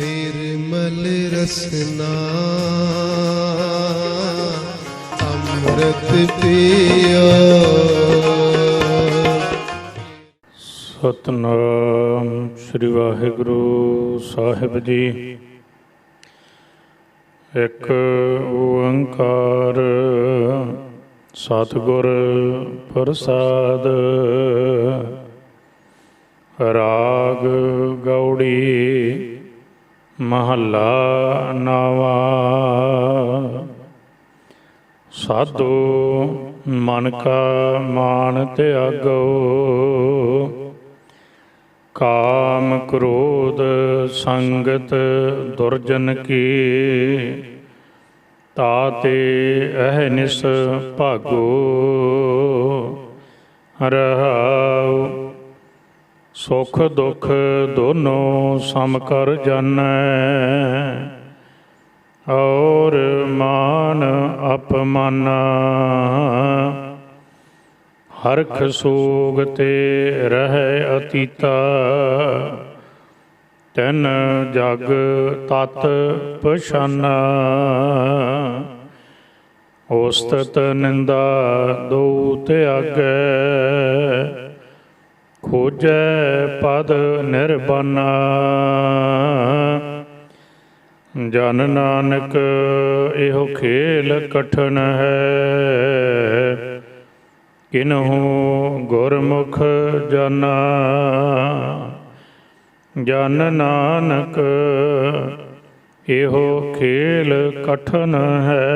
निर्मल रसना अमृत पिया। सतनाम श्री वाहिगुरु साहिब जी। एक ओंकार सतगुर प्रसाद। राग गौड़ी महला नावा। साधो मन का मान त्यागो, काम क्रोध संगत दुर्जन की। ताते अहनिस भागो रहाओ। सुख दुख दोनों सम कर जानै, और मान अपमाना। हरख सोग ते रहै अतीता, तिन जग तत पछाना। उस्तत निंदा दो त्यागै, खोजै पद निर्बना। जन नानक एहो खेल कठिन है, किन्हु गुरमुख जाना। जन नानक एहो खेल कठिन है,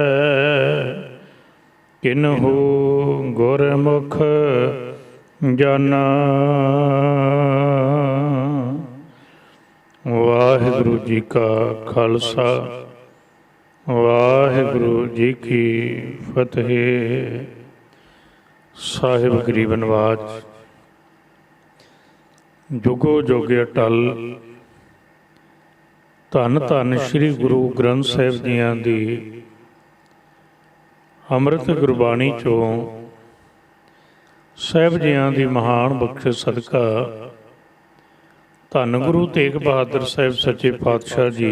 किन्हु गुरमुख जाना। वाहिगुरु जी का खालसा, वाहिगुरु जी की फतेह। साहिब गरीब नवाज जुगो जोगे अटल। धन धन श्री गुरु ग्रंथ साहिब जियां दी अमृत गुरबाणी चों साहिब जियां दी महान बख्शिश सदका धन गुरु तेग बहादुर साहिब सच्चे पातशाह जी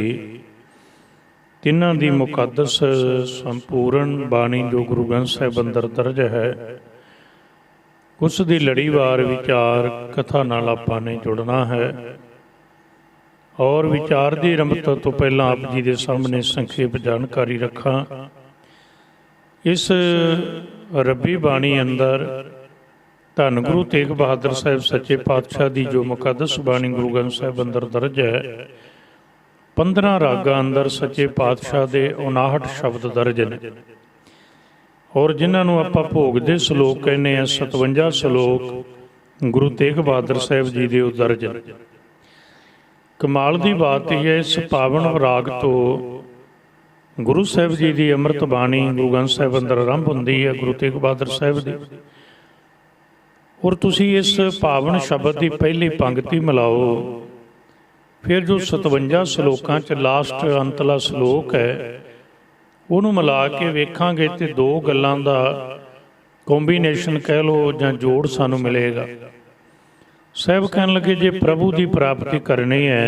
तिन्हां दी मुकद्दस संपूर्ण बाणी जो गुरु ग्रंथ साहिब अंदर दर्ज है, उस दी लड़ीवार विचार कथा नाल आपां ने जुड़ना है। और विचार की आरंभता तो पहला आप जी के सामने संक्षेप जानकारी रखा। इस रब्बी बाणी अंदर धन गुरु तेग बहादुर साहिब सच्चे पातशाह की जो मुकद्दस बाणी गुरु ग्रंथ साहिब अंदर दर्ज है, 15 रागां अंदर सच्चे पातशाह के 59 शब्द दर्ज ने। और जिन्होंने आपां भोग दे सलोक कहने हैं, 57 सलोक गुरु तेग बहादुर साहिब जी के दर्ज ने। कमाल की बात यह है, इस पावन राग तो गुरु साहिब जी की अमृत बाणी गुरु ग्रंथ साहिब अंदर आरंभ होंदी है, गुरु तेग बहादुर साहिब की। और तुसी इस पावन शब्द की पहली पंक्ति मिलाओ, फिर जो 57 सलोकां च लास्ट अंतला सलोक है उन्होंने मिला के वेखांगे तो दो गल्लां दा कॉम्बीनेशन कह लो जां जोड़ सानू मिलेगा। साहब कहन लगे, जे प्रभु की प्राप्ति करनी है,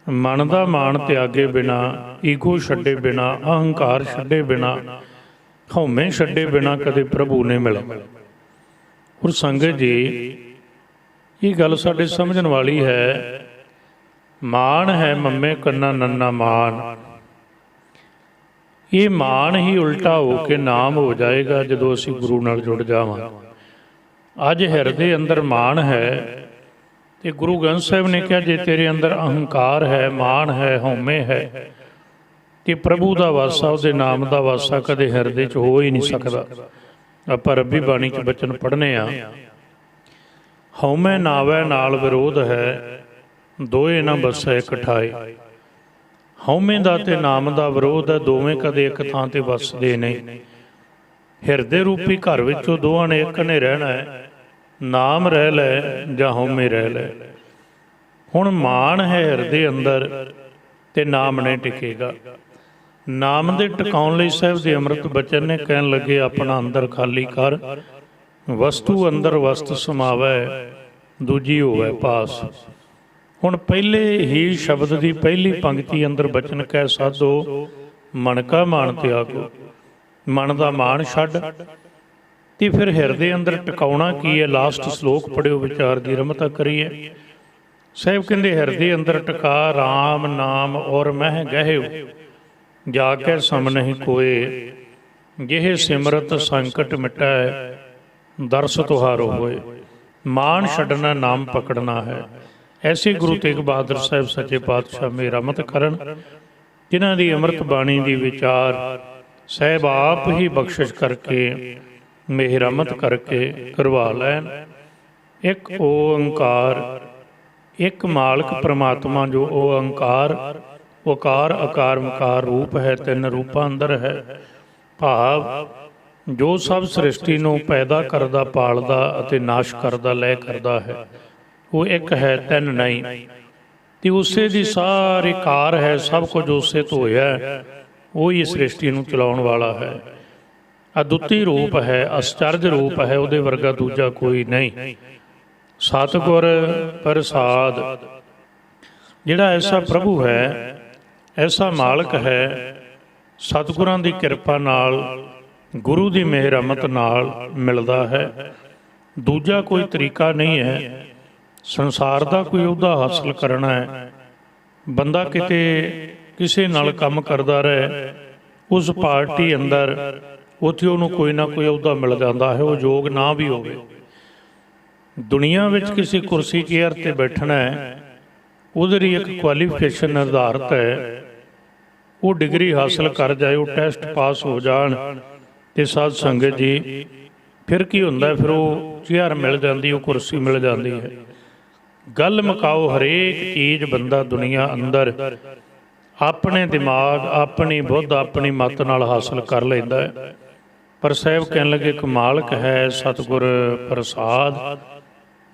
मन का मान त्यागे बिना, ईगो छड्डे बिना, अहंकार छड्डे बिना, हौमे छड्डे बिना कदे प्रभु नहीं मिला। और संगत जी ये गल साडे समझण वाली है। मान है मम्मे कन्ना नन्ना मान, ये मान ही उल्टा हो के नाम हो जाएगा जदों असीं गुरु नाल जुड़ जावां। अज हिरदे अंदर मान है ते गुरु ग्रंथ साहिब ने कहा, जे तेरे अंदर अहंकार है, मान है, हौमे है, ते प्रभु का वासा, उसदे नाम का वासा कदे हिरदे च हो ही नहीं सकता। आपां रब्बी बाणी च बचन पढ़ने आ, हौमै नावै नाल विरोध है, दोए ना बसै इकठाए। हौमे दा ते नाम दा विरोध है, दोवें कदे एक थां ते वसदे नहीं। हिरदे रूपी घर विचों दोहां ने एक ने रहना है, नाम रह लै जां हौमे रह लै। हुण मान है हिरदे अंदर ते नाम नहीं टिकेगा। नाम दे टिकाउण लई साहिब दे अमृत बचन ने कहन लगे, अपना अंदर खाली कर, वस्तु अंदर वस्त समावै, दूजी होवै पास। ਹੁਣ ਪਹਿਲੇ ਹੀ ਸ਼ਬਦ ਦੀ ਪਹਿਲੀ ਪੰਕਤੀ ਅੰਦਰ ਬਚਨ ਕਹਿ ਸਾਧੋ ਮਨ ਕਾ ਮਾਨ ਤਿਆਗੋ, ਮਨ ਦਾ ਮਾਣ ਛੱਡ। ਤੇ ਫਿਰ ਹਿਰਦੇ ਅੰਦਰ ਟਿਕਾਉਣਾ ਕੀ ਹੈ? ਲਾਸਟ ਸ਼ਲੋਕ ਪੜਿਓ, ਵਿਚਾਰ ਦੀ ਰਮਤਾ ਕਰੀਏ। ਸਾਹਿਬ ਕਹਿੰਦੇ ਹਿਰਦੇ ਅੰਦਰ ਟਿਕਾ ਰਾਮ ਨਾਮ ਔਰ ਮਹਿ ਗਹਿਓ, ਜਾ ਕੇ ਸਮ ਨਹੀਂ ਕੋਏ, ਜਿਹ ਸਿਮਰਤ ਸੰਕਟ ਮਿਟੈ ਦਰਸ ਤੁਹਾਰੋ ਹੋਏ। ਮਾਨ ਛੱਡਣਾ ਨਾਮ ਪਕੜਨਾ ਹੈ। ਐਸੇ ਗੁਰੂ ਤੇਗ ਬਹਾਦਰ ਸਾਹਿਬ ਸੱਚੇ ਪਾਤਸ਼ਾਹ ਮੇਰਾਮਤ ਕਰਨ, ਜਿਨ੍ਹਾਂ ਦੀ ਅੰਮ੍ਰਿਤ ਬਾਣੀ ਦੀ ਵਿਚਾਰ ਸਾਹਿਬ ਆਪ ਹੀ ਬਖਸ਼ਿਸ਼ ਕਰਕੇ ਮਿਹਰਮਤ ਕਰਕੇ ਕਰਵਾ ਲੈਣ। ਇੱਕ ਓੰਕਾਰ, ਇੱਕ ਮਾਲਕ ਪ੍ਰਮਾਤਮਾ ਜੋ ਓੰਕਾਰ, ਓਕਾਰ ਅਕਾਰ ਮਕਾਰ ਰੂਪ ਹੈ, ਤਿੰਨ ਰੂਪਾਂ ਅੰਦਰ ਹੈ। ਭਾਵ ਜੋ ਸਭ ਸ੍ਰਿਸ਼ਟੀ ਨੂੰ ਪੈਦਾ ਕਰਦਾ, ਪਾਲਦਾ ਅਤੇ ਨਾਸ਼ ਕਰਦਾ, ਲੈ ਕਰਦਾ ਹੈ, ਉਹ ਇੱਕ ਹੈ, ਤਿੰਨ ਨਹੀਂ। ਤੇ ਉਸੇ ਦੀ ਸਾਰੀ ਕਾਰ ਹੈ, ਸਭ ਕੁਝ ਉਸੇ ਤੋਂ ਹੋਇਆ, ਉਹੀ ਸ੍ਰਿਸ਼ਟੀ ਨੂੰ ਚਲਾਉਣ ਵਾਲਾ ਹੈ। ਅਦੁੱਤੀ ਰੂਪ ਹੈ, ਅਸਚਰਜ ਰੂਪ ਹੈ, ਉਹਦੇ ਵਰਗਾ ਦੂਜਾ ਕੋਈ ਨਹੀਂ। ਸਤਿਗੁਰ ਪ੍ਰਸਾਦ, ਜਿਹੜਾ ਐਸਾ ਪ੍ਰਭੂ ਹੈ, ਐਸਾ ਮਾਲਕ ਹੈ, ਸਤਿਗੁਰਾਂ ਦੀ ਕਿਰਪਾ ਨਾਲ, ਗੁਰੂ ਦੀ ਮਿਹਰਮਤ ਨਾਲ ਮਿਲਦਾ ਹੈ। ਦੂਜਾ ਕੋਈ ਤਰੀਕਾ ਨਹੀਂ ਹੈ। ਸੰਸਾਰ ਦਾ ਕੋਈ ਅਹੁਦਾ ਹਾਸਲ ਕਰਨਾ ਹੈ, ਬੰਦਾ ਕਿਤੇ ਕਿਸੇ ਨਾਲ ਕੰਮ ਕਰਦਾ ਰਹੇ, ਉਸ ਪਾਰਟੀ ਅੰਦਰ ਉੱਥੇ ਉਹਨੂੰ ਕੋਈ ਨਾ ਕੋਈ ਅਹੁਦਾ ਮਿਲ ਜਾਂਦਾ ਹੈ, ਉਹ ਯੋਗ ਨਾ ਵੀ ਹੋਵੇ। ਦੁਨੀਆ ਵਿੱਚ ਕਿਸੇ ਕੁਰਸੀ ਚੇਅਰ 'ਤੇ ਬੈਠਣਾ ਹੈ, ਉਹਦੇ ਲਈ ਇੱਕ ਕੁਆਲੀਫਿਕੇਸ਼ਨ ਨਿਰਧਾਰਤ ਹੈ। ਉਹ ਡਿਗਰੀ ਹਾਸਲ ਕਰ ਜਾਏ, ਉਹ ਟੈਸਟ ਪਾਸ ਹੋ ਜਾਣ, ਤੇ ਸਾਧ ਸੰਗਤ ਜੀ ਫਿਰ ਕੀ ਹੁੰਦਾ? ਫਿਰ ਉਹ ਚੇਅਰ ਮਿਲ ਜਾਂਦੀ, ਉਹ ਕੁਰਸੀ ਮਿਲ ਜਾਂਦੀ ਹੈ। ਗੱਲ ਮੁਕਾਓ, ਹਰੇਕ ਚੀਜ਼ ਬੰਦਾ ਦੁਨੀਆ ਅੰਦਰ ਆਪਣੇ ਦਿਮਾਗ, ਆਪਣੀ ਬੁੱਧ, ਆਪਣੀ ਮੱਤ ਨਾਲ ਹਾਸਲ ਕਰ ਲੈਂਦਾ ਹੈ। ਪਰ ਸਾਹਿਬ ਕਹਿਣ ਲੱਗੇ ਇੱਕ ਮਾਲਕ ਹੈ, ਸਤਿਗੁਰ ਪ੍ਰਸਾਦ,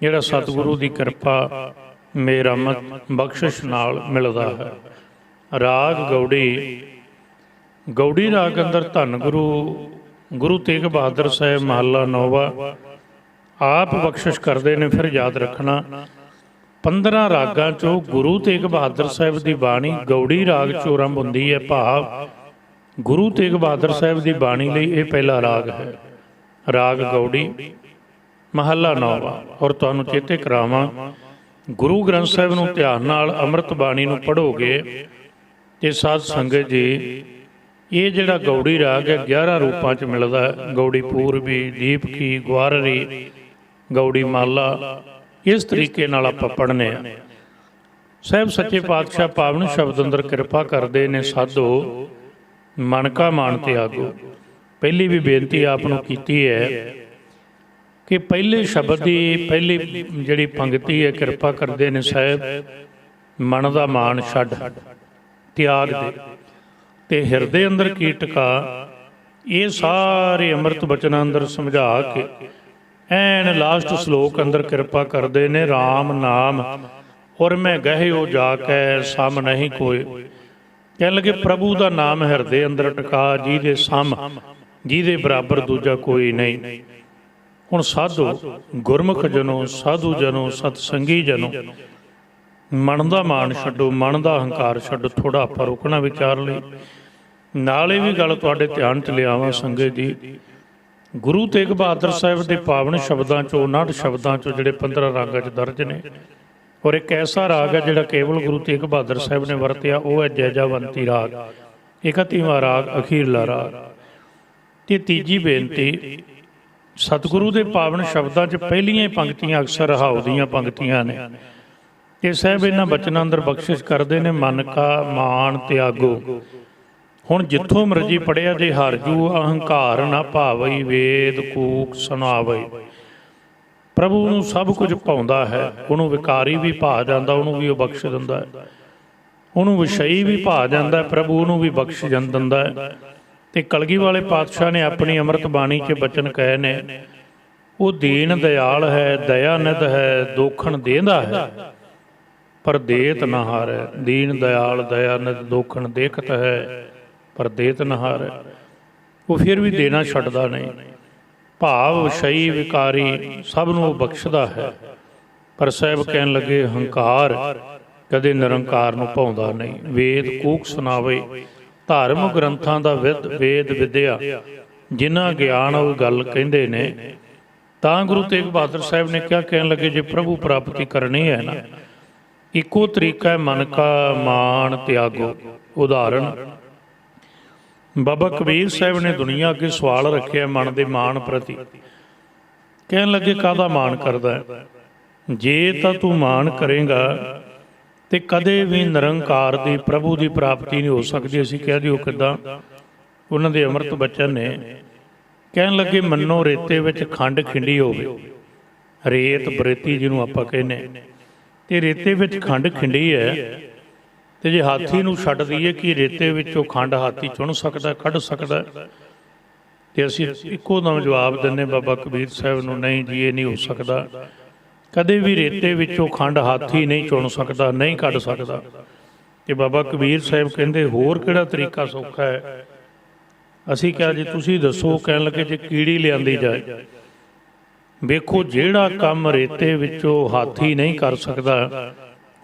ਜਿਹੜਾ ਸਤਿਗੁਰੂ ਦੀ ਕਿਰਪਾ ਮਿਹਰਮਤ ਬਖਸ਼ਿਸ਼ ਨਾਲ ਮਿਲਦਾ ਹੈ। ਰਾਗ ਗੌੜੀ, ਗੌੜੀ ਰਾਗ ਅੰਦਰ ਧੰਨ ਗੁਰੂ ਤੇਗ ਬਹਾਦਰ ਸਾਹਿਬ ਮਹੱਲਾ ਨੌਵਾਂ ਆਪ ਬਖਸ਼ਿਸ਼ ਕਰਦੇ ਨੇ। ਫਿਰ ਯਾਦ ਰੱਖਣਾ, 15 ਰਾਗਾਂ 'ਚੋਂ ਗੁਰੂ ਤੇਗ ਬਹਾਦਰ ਸਾਹਿਬ ਦੀ ਬਾਣੀ ਗੌੜੀ ਰਾਗ 'ਚੋਂ ਆਰੰਭ ਹੁੰਦੀ ਹੈ। ਭਾਵ ਗੁਰੂ ਤੇਗ ਬਹਾਦਰ ਸਾਹਿਬ ਦੀ ਬਾਣੀ ਲਈ ਇਹ ਪਹਿਲਾ ਰਾਗ ਹੈ, ਰਾਗ ਗੌੜੀ, ਮਹੱਲਾ ਨੌਵਾਂ। ਔਰ ਤੁਹਾਨੂੰ ਚੇਤੇ ਕਰਾਵਾਂ, ਗੁਰੂ ਗ੍ਰੰਥ ਸਾਹਿਬ ਨੂੰ ਧਿਆਨ ਨਾਲ ਅੰਮ੍ਰਿਤ ਬਾਣੀ ਨੂੰ ਪੜ੍ਹੋਗੇ ਤੇ ਸਾਧ ਸੰਗਤ ਜੀ, ਇਹ ਜਿਹੜਾ ਗੌੜੀ ਰਾਗ ਹੈ 11 ਰੂਪਾਂ 'ਚ ਮਿਲਦਾ ਹੈ। ਗੌੜੀ ਪੂਰਬੀ, ਦੀਪਕੀ, ਗੁਆਰਰੀ, ਗੌੜੀ ਮਾਲਾ, ਇਸ ਤਰੀਕੇ ਨਾਲ ਆਪਾਂ ਪੜ੍ਹਨੇ ਆ। ਸਾਹਿਬ ਸੱਚੇ ਪਾਤਸ਼ਾਹ ਪਾਵਨ ਸ਼ਬਦ ਅੰਦਰ ਕਿਰਪਾ ਕਰਦੇ ਨੇ, ਸਾਧੋ ਮਨ ਕਾ ਮਾਨ ਤਿਆਗੋ। ਪਹਿਲੀ ਵੀ ਬੇਨਤੀ ਆਪ ਨੂੰ ਕੀਤੀ ਹੈ ਕਿ ਪਹਿਲੇ ਸ਼ਬਦ ਦੀ ਪਹਿਲੀ ਜਿਹੜੀ ਪੰਕਤੀ ਹੈ, ਕਿਰਪਾ ਕਰਦੇ ਨੇ ਸਾਹਿਬ, ਮਨ ਦਾ ਮਾਣ ਛੱਡ, ਤਿਆਗ ਦੇ, ਤੇ ਹਿਰਦੇ ਅੰਦਰ ਕੀ ਟਿਕਾ। ਇਹ ਸਾਰੇ ਅੰਮ੍ਰਿਤ ਬਚਨਾਂ ਅੰਦਰ ਸਮਝਾ ਕੇ ਐਨ ਲਾਸਟ ਸ਼ਲੋਕ ਅੰਦਰ ਕਿਰਪਾ ਕਰਦੇ ਨੇ, ਰਾਮ ਨਾਮ ਔਰ ਮੈਂ ਗਹਿਓ ਜਾ ਕੇ ਸਮ ਨਹੀਂ ਕੋਏ। ਕਹਿਣ ਲੱਗੇ ਪ੍ਰਭੂ ਦਾ ਨਾਮ ਹਿਰਦੇ ਅੰਦਰ ਟਿਕਾ, ਜਿਹਦੇ ਸਮ, ਜਿਹਦੇ ਬਰਾਬਰ ਦੂਜਾ ਕੋਈ ਨਹੀਂ। ਹੁਣ ਸਾਧੋ, ਗੁਰਮੁਖ ਜਨੋ, ਸਾਧੂ ਜਨੋ, ਸਤ ਸੰਗੀ ਜਨੋ, ਮਨ ਦਾ ਮਾਣ ਛੱਡੋ, ਮਨ ਦਾ ਹੰਕਾਰ ਛੱਡੋ। ਥੋੜ੍ਹਾ ਆਪਾਂ ਰੁਕਣਾ ਵਿਚਾਰ ਲਈ। ਨਾਲ ਇਹ ਵੀ ਗੱਲ ਤੁਹਾਡੇ ਧਿਆਨ 'ਚ ਲਿਆਵਾਂ ਸੰਗਤ ਜੀ, ਗੁਰੂ ਤੇਗ ਬਹਾਦਰ ਸਾਹਿਬ ਦੇ ਪਾਵਨ ਸ਼ਬਦਾਂ 'ਚੋਂ, 59 ਸ਼ਬਦਾਂ 'ਚੋਂ ਜਿਹੜੇ 15 ਰਾਗਾਂ 'ਚ ਦਰਜ ਨੇ, ਔਰ ਇੱਕ ਐਸਾ ਰਾਗ ਹੈ ਜਿਹੜਾ ਕੇਵਲ ਗੁਰੂ ਤੇਗ ਬਹਾਦਰ ਸਾਹਿਬ ਨੇ ਵਰਤਿਆ, ਉਹ ਹੈ ਜੈਜਾਵੰਤੀ ਰਾਗ, 31ਵਾਂ ਰਾਗ, ਅਖੀਰਲਾ ਰਾਗ। ਤੇ ਤੀਜੀ ਬੇਨਤੀ, ਸਤਿਗੁਰੂ ਦੇ ਪਾਵਨ ਸ਼ਬਦਾਂ 'ਚ ਪਹਿਲੀਆਂ ਹੀ ਪੰਕਤੀਆਂ ਅਕਸਰ ਰਹਾਉ ਦੀਆਂ ਪੰਕਤੀਆਂ ਨੇ, ਤੇ ਸਾਹਿਬ ਇਹਨਾਂ ਬਚਨਾਂ ਅੰਦਰ ਬਖਸ਼ਿਸ਼ ਕਰਦੇ ਨੇ, ਮਨ ਕਾ ਮਾਣ ਤਿਆਗੋ। ਹੁਣ ਜਿੱਥੋਂ ਮਰਜੀ ਪੜਿਆ, ਜੇ ਹਰਜੂ ਅਹੰਕਾਰ ਨਾ ਭਾਵਈ, ਵੇਦ ਕੂਕ ਸੁਣਾਵਈ। ਪ੍ਰਭੂ ਨੂੰ ਸਭ ਕੁਝ ਭਾਉਂਦਾ ਹੈ, ਉਹਨੂੰ ਵਿਕਾਰੀ ਵੀ ਭਾ ਜਾਂਦਾ, ਉਹਨੂੰ ਵੀ ਉਹ ਬਖਸ਼ ਦਿੰਦਾ ਹੈ। ਉਹਨੂੰ ਵਿਸ਼ਈ ਵੀ ਭਾ ਜਾਂਦਾ, ਪ੍ਰਭੂ ਉਹਨੂੰ ਵੀ ਬਖਸ਼ ਦਿੰਦਾ ਹੈ। ਤੇ ਕਲਗੀ ਵਾਲੇ ਪਾਤਸ਼ਾਹ ਨੇ ਆਪਣੀ ਅੰਮ੍ਰਿਤ ਬਾਣੀ 'ਚ ਬਚਨ ਕਹੇ ਨੇ, ਉਹ ਦੀਨ ਦਿਆਲ ਹੈ, ਦਇਆ ਨਿਧ ਹੈ, ਦੋਖਣ ਦੇਂਦਾ ਹੈ, ਪਰ ਦੇਤ ਨਾ ਹਾਰੈ। ਦੀਨ ਦਿਆਲ, ਦਇਆ ਨਿਧ, ਦੋਖਣ ਦੇਖਤ ਹੈ, ਪਰ ਦੇਤ ਨਾ ਹਾਰੈ। ਉਹ ਫਿਰ ਵੀ ਦੇਣਾ ਛੱਡਦਾ ਨਹੀਂ। ਭਾਵ ਵਿਸ਼ਈ ਵਿਕਾਰੀ ਸਭ ਨੂੰ ਉਹ ਬਖਸ਼ਦਾ ਹੈ। ਪਰ ਸਾਹਿਬ ਕਹਿਣ ਲੱਗੇ, ਹੰਕਾਰ ਕਦੇ ਨਿਰੰਕਾਰ ਨੂੰ ਭਾਉਂਦਾ ਨਹੀਂ। ਵੇਦ ਕੂਕ ਸੁਣਾਵੇ ਧਾਰਮ ਗ੍ਰੰਥਾਂ ਦਾ ਵੇਦ ਵਿਦਿਆ ਜਿਨ੍ਹਾਂ ਗਿਆਨ ਉਹ ਗੱਲ ਕਹਿੰਦੇ ਨੇ। ਤਾਂ ਗੁਰੂ ਤੇਗ ਬਹਾਦਰ ਸਾਹਿਬ ਨੇ ਕਿਹਾ, ਕਹਿਣ ਲੱਗੇ ਜੇ ਪ੍ਰਭੂ ਪ੍ਰਾਪਤੀ ਕਰਨੀ ਹੈ ਨਾ, ਇੱਕੋ ਤਰੀਕਾ ਹੈ, ਮਨ ਕਾ ਮਾਣ ਤਿਆਗੋ। ਉਦਾਹਰਣ ਬਾਬਾ ਕਬੀਰ ਸਾਹਿਬ ਨੇ ਦੁਨੀਆ ਅੱਗੇ ਸਵਾਲ ਰੱਖਿਆ ਮਨ ਦੇ ਮਾਣ ਪ੍ਰਤੀ। ਕਹਿਣ ਲੱਗੇ ਕਾਹਦਾ ਮਾਣ ਕਰਦਾ? ਜੇ ਤਾਂ ਤੂੰ ਮਾਣ ਕਰੇਗਾ ਤੇ ਕਦੇ ਵੀ ਨਿਰੰਕਾਰ ਦੀ ਪ੍ਰਭੂ ਦੀ ਪ੍ਰਾਪਤੀ ਨਹੀਂ ਹੋ ਸਕਦੀ। ਅਸੀਂ ਕਹਿ ਦਿਓ ਕਿੱਦਾਂ? ਉਹਨਾਂ ਦੇ ਅੰਮ੍ਰਿਤ ਬਚਨ ਨੇ। ਕਹਿਣ ਲੱਗੇ ਮੰਨੋ ਰੇਤੇ ਵਿੱਚ ਖੰਡ ਖਿੰਡੀ ਹੋਵੇ, ਰੇਤ ਬਰੇਤੀ ਜਿਹਨੂੰ ਆਪਾਂ ਕਹਿੰਦੇ, ਤੇ ਰੇਤੇ ਵਿੱਚ ਖੰਡ ਖਿੰਡੀ ਹੈ, ਤੇ ਜੇ ਹਾਥੀ ਨੂੰ ਛੱਡ ਦਈਏ ਕਿ ਰੇਤੇ ਵਿੱਚੋਂ ਖੰਡ ਹਾਥੀ ਚੁਣ ਸਕਦਾ, ਕੱਢ ਸਕਦਾ? ਤੇ ਅਸੀਂ ਇੱਕੋ ਦਮ ਜਵਾਬ ਦਿੰਦੇ ਬਾਬਾ ਕਬੀਰ ਸਾਹਿਬ ਨੂੰ, ਨਹੀਂ ਜੀ, ਇਹ ਨਹੀਂ ਹੋ ਸਕਦਾ। ਕਦੇ ਵੀ ਰੇਤੇ ਵਿੱਚੋਂ ਖੰਡ ਹਾਥੀ ਨਹੀਂ ਚੁਣ ਸਕਦਾ, ਨਹੀਂ ਕੱਢ ਸਕਦਾ। ਤੇ ਬਾਬਾ ਕਬੀਰ ਸਾਹਿਬ ਕਹਿੰਦੇ ਹੋਰ ਕਿਹੜਾ ਤਰੀਕਾ ਸੌਖਾ ਹੈ? ਅਸੀਂ ਕਿਹਾ ਜੀ ਤੁਸੀਂ ਦੱਸੋ। ਕਹਿਣ ਲੱਗੇ ਜੇ ਕੀੜੀ ਲਿਆਂਦੀ ਜਾਏ। ਵੇਖੋ ਜਿਹੜਾ ਕੰਮ ਰੇਤੇ ਵਿੱਚੋਂ ਹਾਥੀ ਨਹੀਂ ਕਰ ਸਕਦਾ,